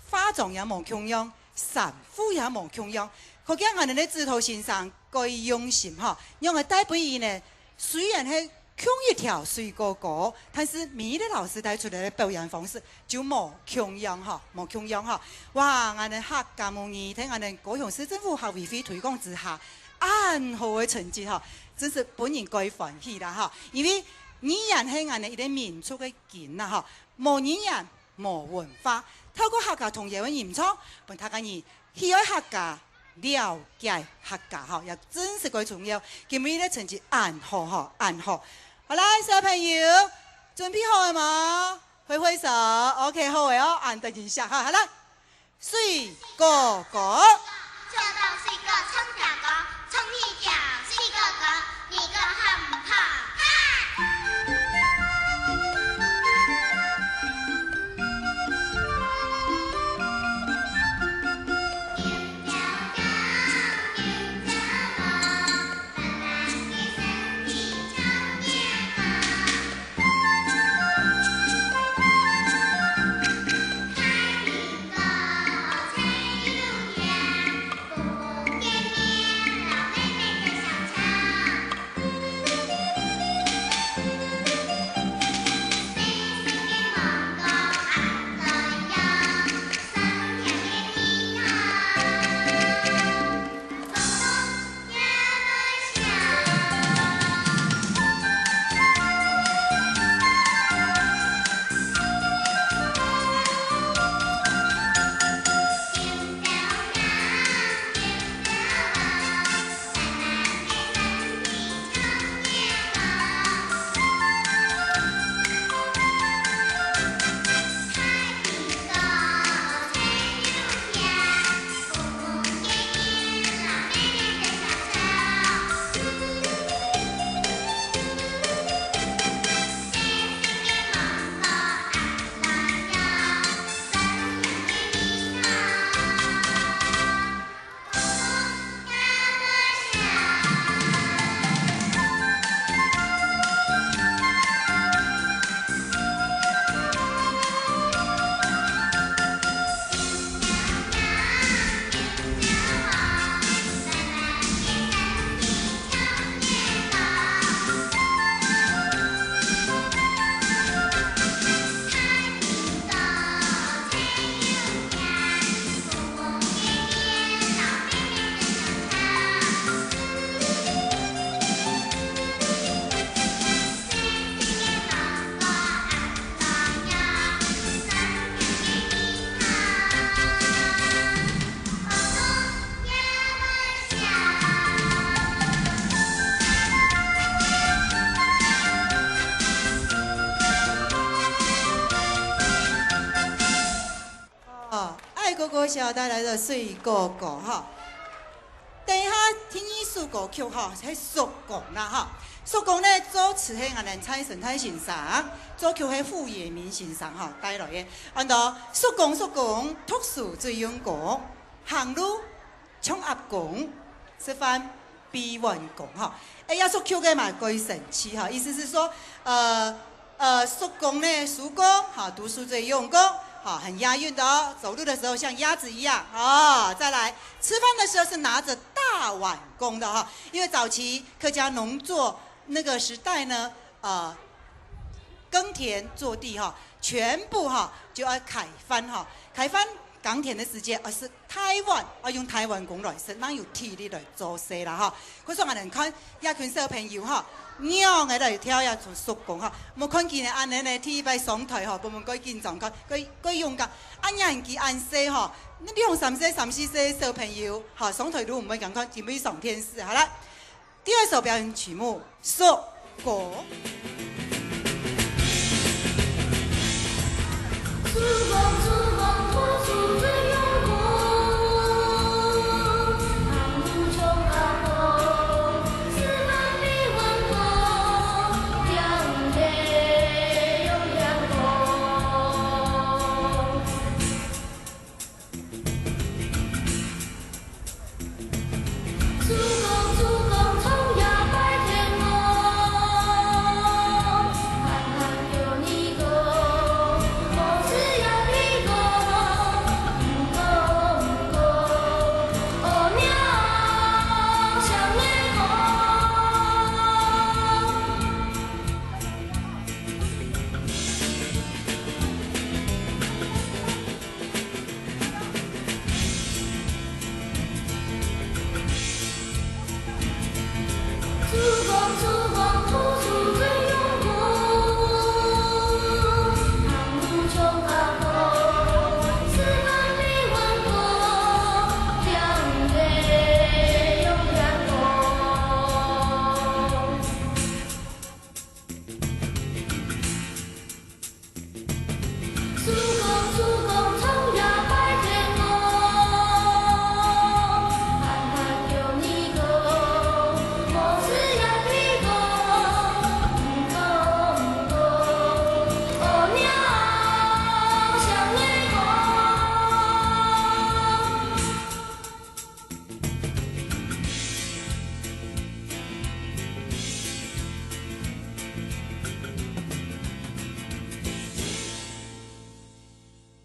化妆也冇穷样，衫裤也冇穷样。可见我们在指头身上该用心哈，因为带本意呢，虽然是穷一条水果果，但是每一个老师带出来的表演方式就冇穷样哈，冇穷样哈。哇，我们客家母语在我们高雄市政府校委会推广之下，很好的成绩哈，真是本人该欢喜啦哈。因为语言是我们一个民族的根啦哈，冇语言冇文化，透过客家童谣的演唱，帮大家喜爱客家。了解客家哈，也真是quite重要。今日的成绩很好哈，很好。好啦，小朋友准备好了吗？挥挥手 ，OK 好的哦，按等一下哈，好了，水果果。就当是个冲甲歌，冲一甲是个歌，你个好唔好看？小带来的水果果哈。等一下听艺术歌曲哈，係叔公啦哈。叔公呢作詞係我哋蔡神太先生，作曲係傅野明先生哈帶來嘅。按到叔公讀書最用功，行路衝鴨公，食飯必完工哈。呀，作曲嘅嘛鬼神奇哈，意思是說，叔公呢叔公哈讀書最用功。好，很押韵的哦。走路的时候像鸭子一样哦。再来，吃饭的时候是拿着大碗公的哈，因为早期客家农作那个时代呢，耕田做地哈，全部哈就要凯翻哈，凯翻耕田的时间，而是台湾用台湾公来生，哪有体力来做事啦哈。可是我们看亚群小朋友哈。娘嘅嚟跳呀，從叔公哈，冇看見嘅安尼呢，體擺上台嗬，部門改見狀況，改用噶，按人記按細嗬，你用3歲、3、4歲小朋友，哈，上台都唔會咁講，準備上天使，好啦。第二首表演曲目《叔公》。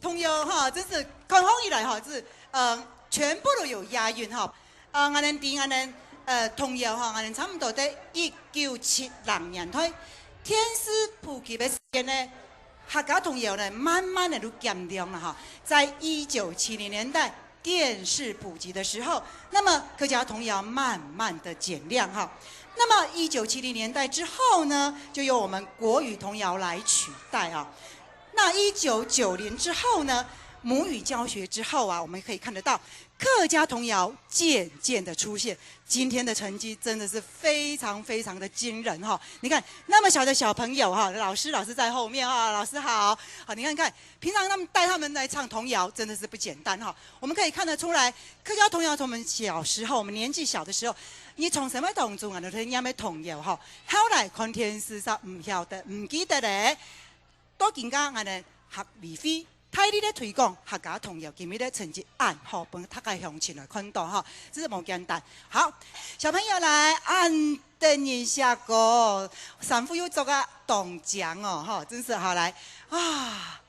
童谣哈，真是开放以来哈，是全部都有押韵哈。我哋啲我哋童谣哈，我哋差唔多在1970年代天师普及的时间呢，客家童谣呢慢慢的都减量了哈。在1970年代电视普及的时候，那么客家童谣慢慢的减量哈。那么1970年代之后呢，就由我们国语童谣来取代啊。那1990之后呢，母语教学之后啊，我们可以看得到客家童谣渐渐的出现。今天的成绩真的是非常非常的惊人哈！你看那么小的小朋友哈，老师在后面啊，老师好，好，你看，平常他们带他们来唱童谣真的是不简单哈。我们可以看得出来，客家童谣从我们小时候，我们年纪小的时候，你从什么当中啊，都听咩童谣哈？後來看電視上唔曉得，唔記得咧。多見家我哋學微飛，睇呢啲推廣客家童謠，見面咧成績按好本大家向前來看到哈，這是冇簡單。好，小朋友來按等一下個，三副要做個動獎哦，哈，真是好來啊，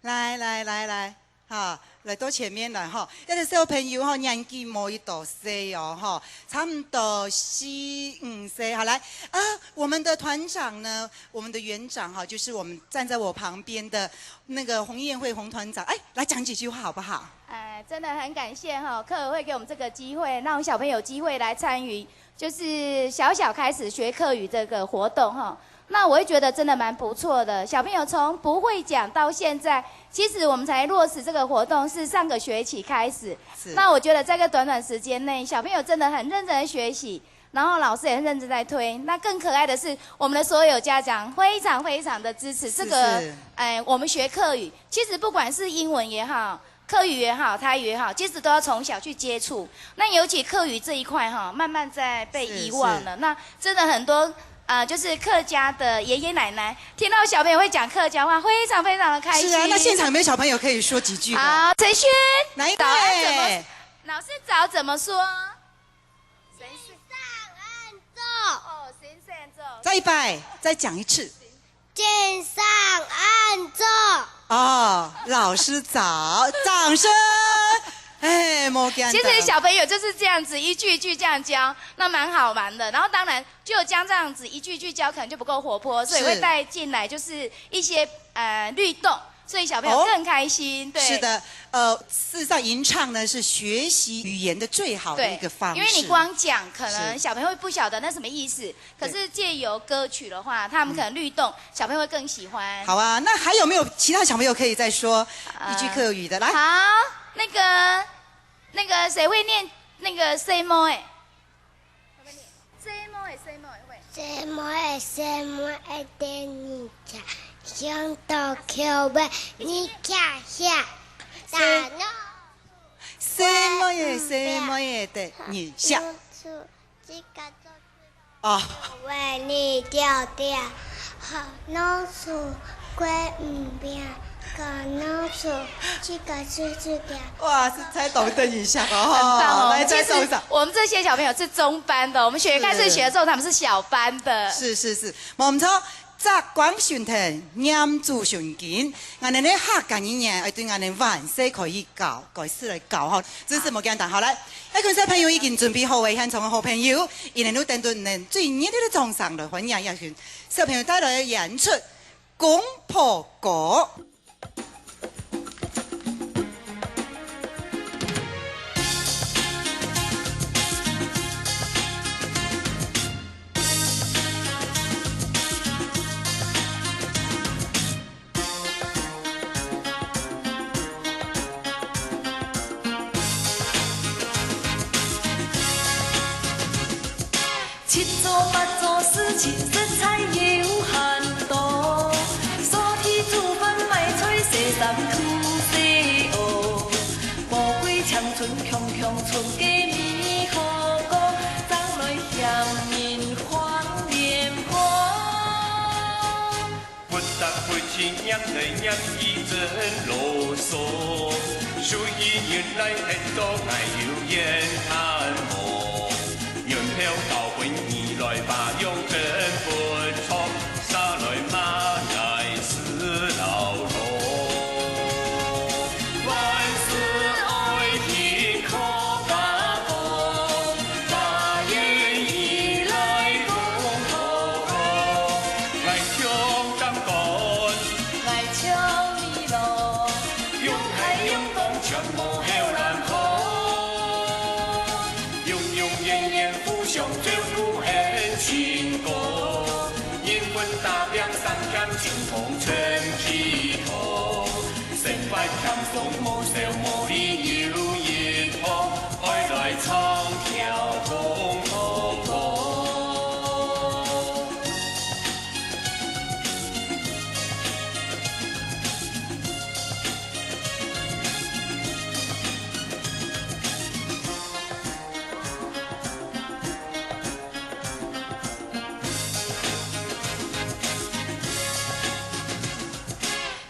來，哈。來到前面來哈，一個小朋友哈年紀冇一多歲哦哈，差唔多4、5歲。好來啊，我們的團長呢，我們的園長哈，就是我們站在我旁邊的那個洪燕慧洪團長，哎，來講幾句話好不好？真的很感謝哈，客委會給我們這個機會，讓小朋友有機會來參與，就是小開始學客語這個活動哈。那我會覺得真的蠻不錯的，小朋友從不會講到現在，其實我們才落實這個活動是上個學期開始。那我覺得在這個短短時間內，小朋友真的很認真的學習，然後老師也很認真在推。那更可愛的是，我們的所有家長非常非常的支持這個，我們學客語。其實不管是英文也好，客语也好，台语也好，其实都要从小去接触。那尤其客语这一块哈，慢慢在被遗忘了。那真的很多就是客家的爷爷奶奶听到小朋友会讲客家话，非常非常的开心。是啊，那现场有没有小朋友可以说几句？好，陈勋，哪一早安怎么？位？老师早怎么说？哦，先生走。再一拜，再讲一次。肩上按坐。哦，老师早，掌声。哎，莫干。其实小朋友就是这样子一句一句这样教，那蛮好玩的。然后当然，就将这样子一句一句教，可能就不够活泼，所以会带进来就是一些律动。所以小朋友更开心，对。是的，事实上吟唱呢是学习语言的最好的一个方式。因为你光讲，可能小朋友会不晓得那什么意思。可是借由歌曲的话，他们可能律动，小朋友会更喜欢。好啊，那还有没有其他小朋友可以再说一句客语的？来，好，那个谁会念那个 say more？ 会念 say more 会。的你家。想到口味，你家下大脑。什么也的你下。哦。为你调调，好老鼠归唔变，个老鼠这个是这个。哇，是才懂得一下哦。很棒哦。来，再送上。我们这些小朋友是中班的，我们开始学的时候他们是小班的。是，我们从。在广顺藤念住顺境，我哋咧客家语言，对我哋万岁可以教，改始来教哈，真是冇简单。好来，一群小朋友已经准备好为现场嘅好朋友，伊哋都等到人最热烈嘅掌声来欢迎一群小朋友带来演出《公婆歌》。七做八做事情食材有限多，所以煮饭卖吹西山苦西乌，无归长春强强春家米好过，长来嫌人黄脸婆。不但不去念来念去真啰嗦，所以原来很多爱有言谈磨，原票到本意来把用真不错，杀来马来死老罗。万事爱听可把公，把言以来共好好，爱唱当干，爱唱你咯，用海用东全部好难好，用言言互相照顾很情歌，因问大量三江金风成皮头，成败强风无笑无理有一方，爱来唱跳共好歌。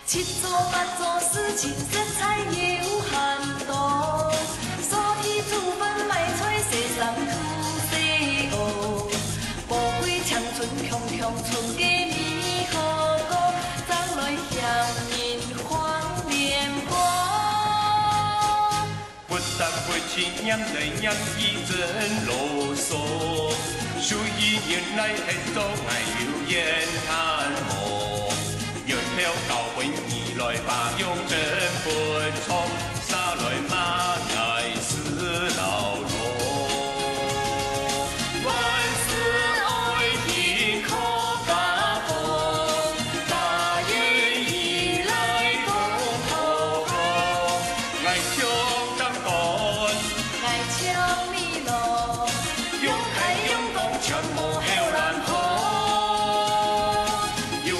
七做八做事情食材有限多，所以煮饭卖吹西山苦西乌，无归长春强强春家米好过，长来嫌人黄脸婆。不但不去念来念去真啰嗦，所以原来很多爱有言谈磨。原票到本意来把用真不错，杀来马来死老罗。万事爱听可把公，把言以来共好好，爱唱当干，爱唱你咯，用海用东全部好难好，用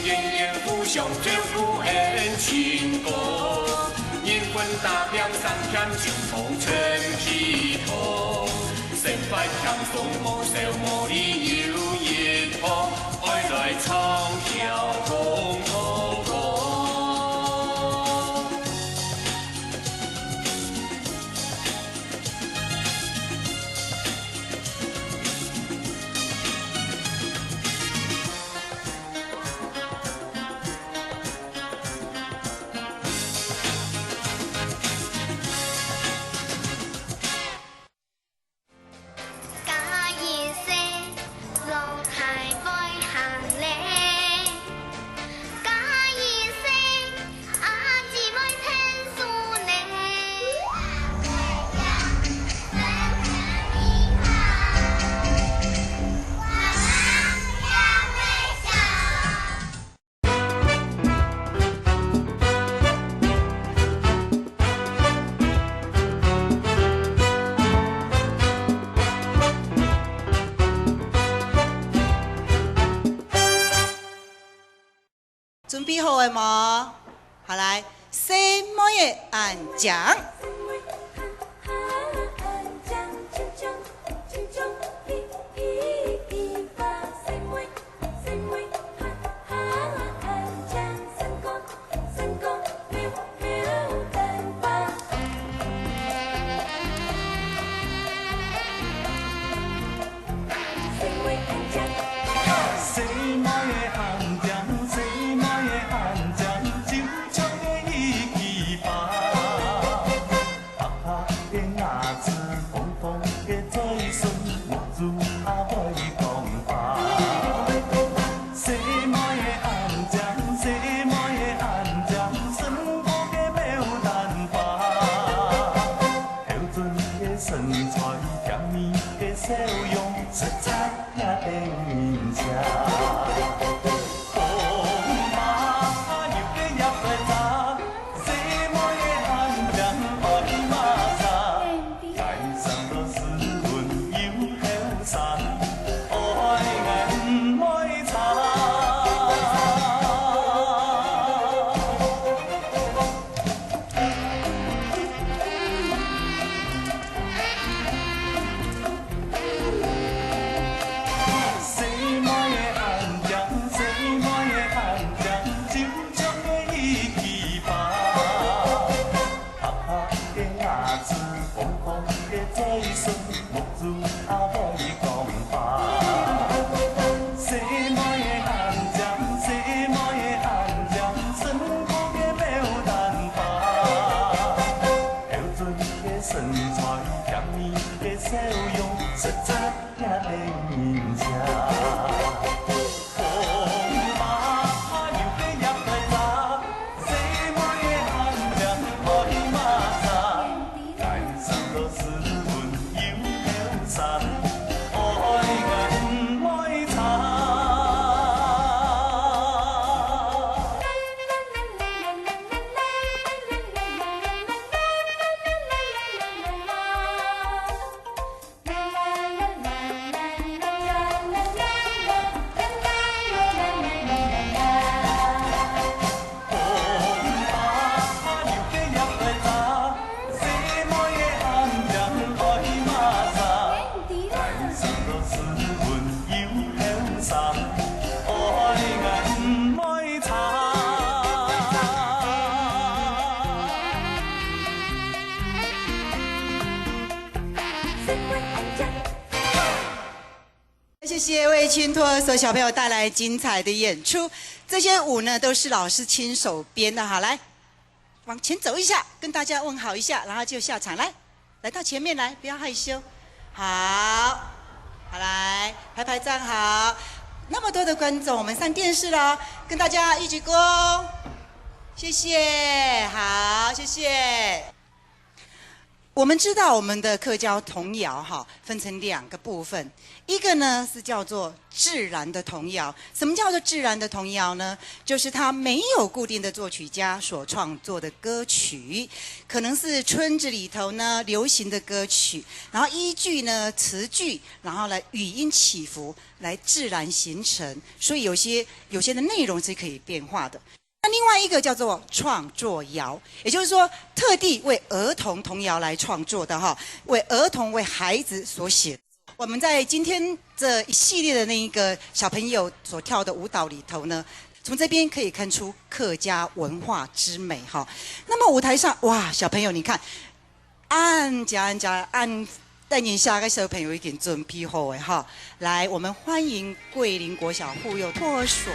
言言互相照顾很情歌，因问三两三欠就同全皮痛，成块欠送无笑无理有热痛，爱来唱跳空空空。准备好了吗？好来，C 莫耶按讲。谢谢为青托所有小朋友带来精彩的演出。这些舞呢都是老师亲手编的。好，来往前走一下，跟大家问好一下，然后就下场。来到前面来，不要害羞。好，好来，排排站好。那么多的观众，我们上电视了，跟大家一鞠躬。谢谢，好，谢谢。我们知道我们的客家童谣哈，分成2个部分，一个呢是叫做自然的童谣。什么叫做自然的童谣呢？就是它没有固定的作曲家所创作的歌曲，可能是村子里头呢流行的歌曲，然后依据呢词句，然后来语音起伏来自然形成，所以有些的内容是可以变化的。那另外一个叫做创作谣，也就是说特地为儿童童谣来创作的哈，为儿童为孩子所写。我们在今天这一系列的那一个小朋友所跳的舞蹈里头呢，从这边可以看出客家文化之美哈。那么舞台上哇，小朋友你看，按带领下个小朋友已经准备好的哈，来，我们欢迎桂林国小妇幼托所。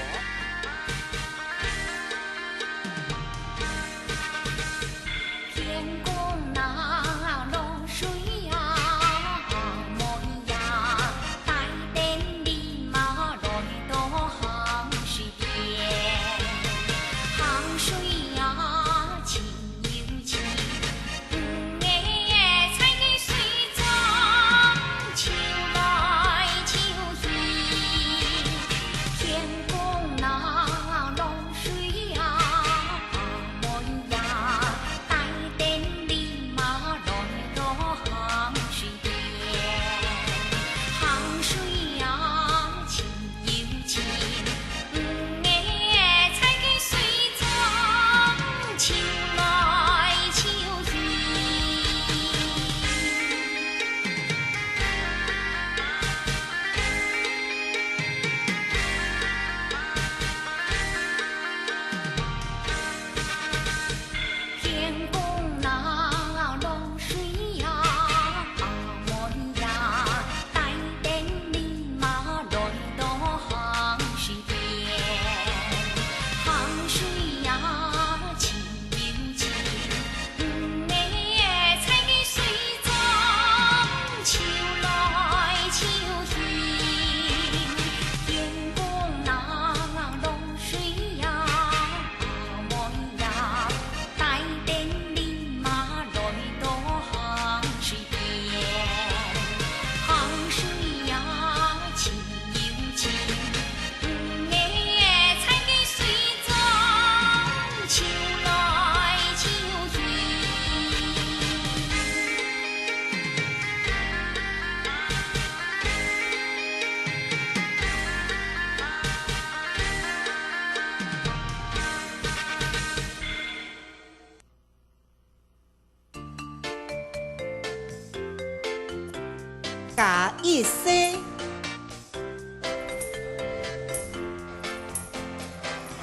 假意思，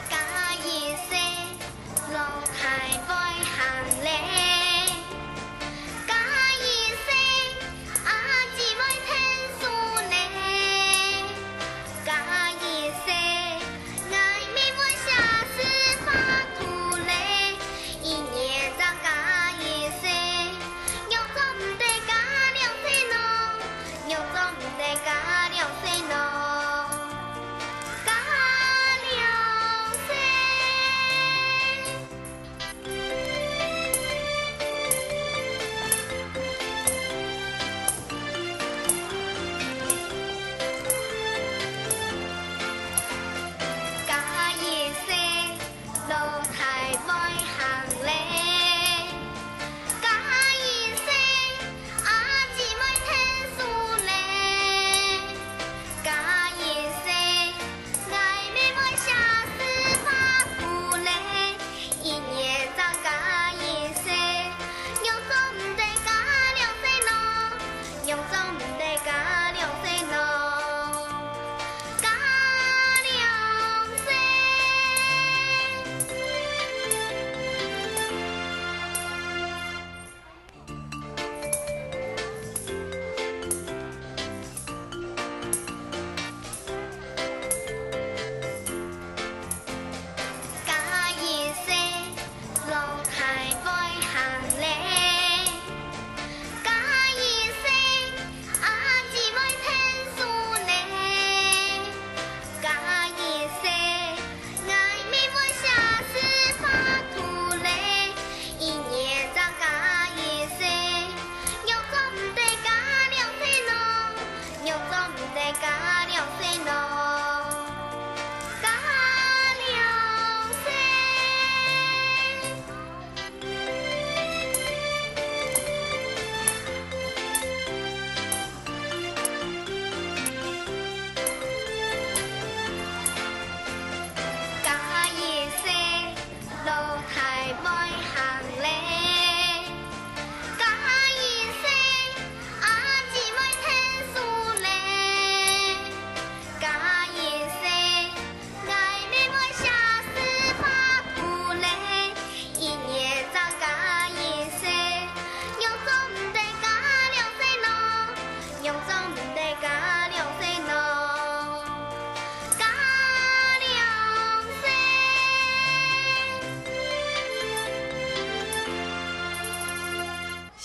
假意思，落台背行嘞。假意思，阿姊妹聽數嘞。假意思，愛咪會下次發圖嘞。一年長假意思，有種唔得假兩歲儂。有種唔得假。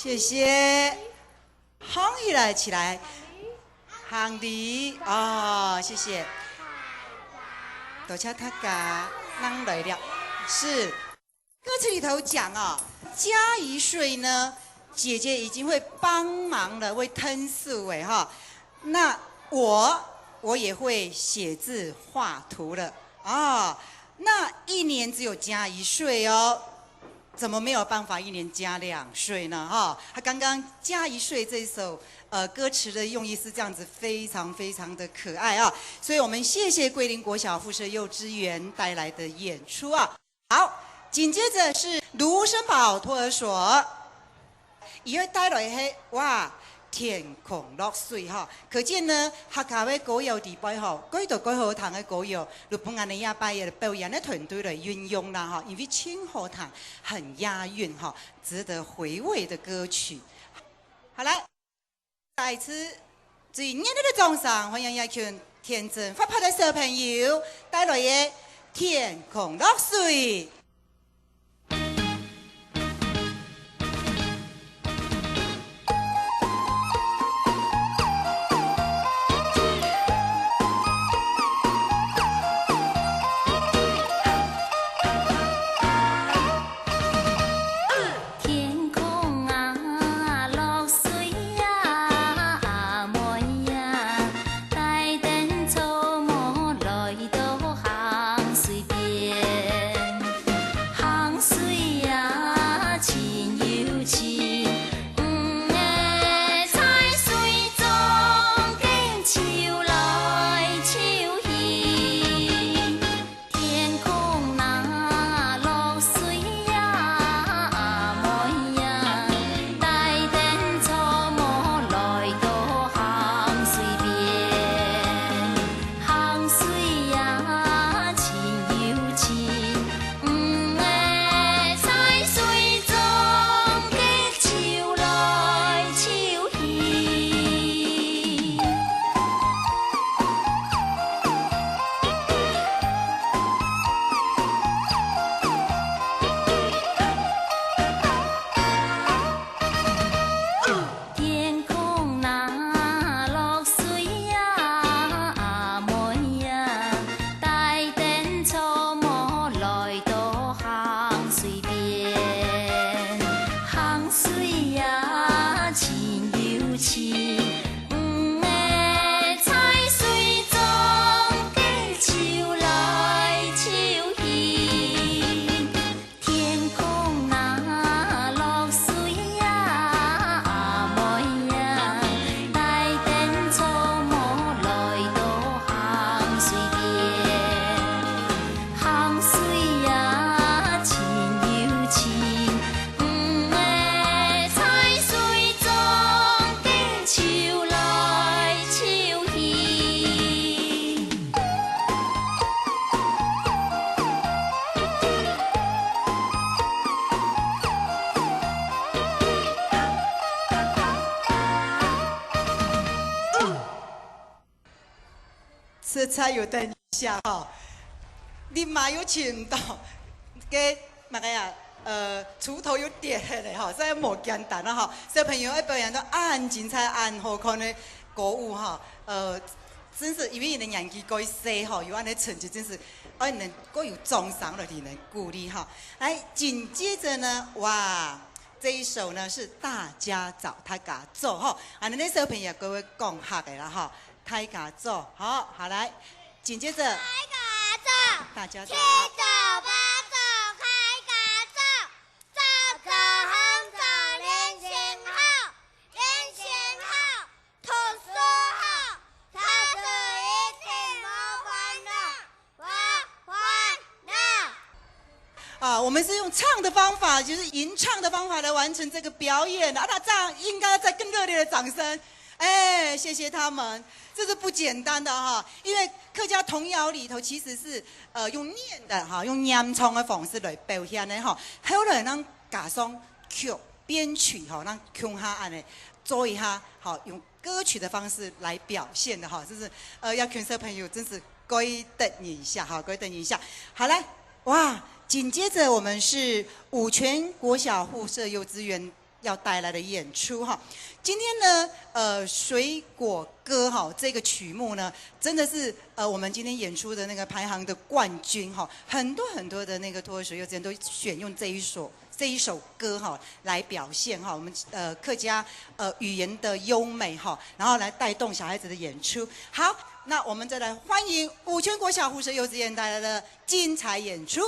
谢谢。好，起来，行礼哦，谢谢。多谢大家，让来了。是，歌词里头讲哦，加一岁呢，姐姐已经会帮忙了，会吞数哎哈。那我也会写字画图了啊。那一年只有加1岁哦。怎么没有办法1年加2岁呢？哈，他刚刚加1岁这一首歌词的用意是这样子，非常非常的可爱啊！所以我们谢谢桂林国小附设幼稚园带来的演出啊。好，紧接着是卢森堡托儿所，伊会带来迄哇天空落水哈，可见呢客家的歌谣地摆吼，改到改好听的歌谣，日本人的亚摆的表演的团队来运用啦哈，因为清好听，很押韵哈，值得回味的歌曲。好来，再次最热烈的掌声，欢迎一群天真活泼的小朋友带来的《天空落水》。色彩有等一下哈，你嘛有请到，给那个呀，锄头有点的哈，所以无简单了哈。小朋友一表演都按精彩、按好看的歌舞哈，真是因为你的年纪过小哈，有安尼成绩真是，能够有奖赏了，你能鼓励哈。来，紧接着呢，哇！这一首呢是大家找大家做哈，那小朋友各位讲下的啦哈，大家做好，好来，紧接着大家做，七走八走开家走，走走行走练心好，练心好，读书好，读书一定无烦恼，无烦恼。啊，我们是用唱的方法，就是吟唱的方法来完成这个表演啊！那这样应该再更热烈的掌声，哎，谢谢他们，这是不简单的哈。因为客家童谣里头其实是用念的哈，用念唱的方式来表现的哈。还有人让加上曲编曲哈，让腔下安尼做一下好，用歌曲的方式来表现的哈，就是要全小朋友真是各位等一下哈，各位等一下，好来，哇！紧接着我们是五泉国小附设幼稚园要带来的演出哈。今天呢，水果歌哈这个曲目呢，真的是我们今天演出的那个排行的冠军哈，很多的那个脱口秀幼稚园都选用这一首歌哈来表现哈我们客家语言的优美哈，然后来带动小孩子的演出。好，那我们再来欢迎五泉国小湖水幼稚园带来的精彩演出。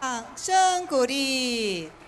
掌声鼓励。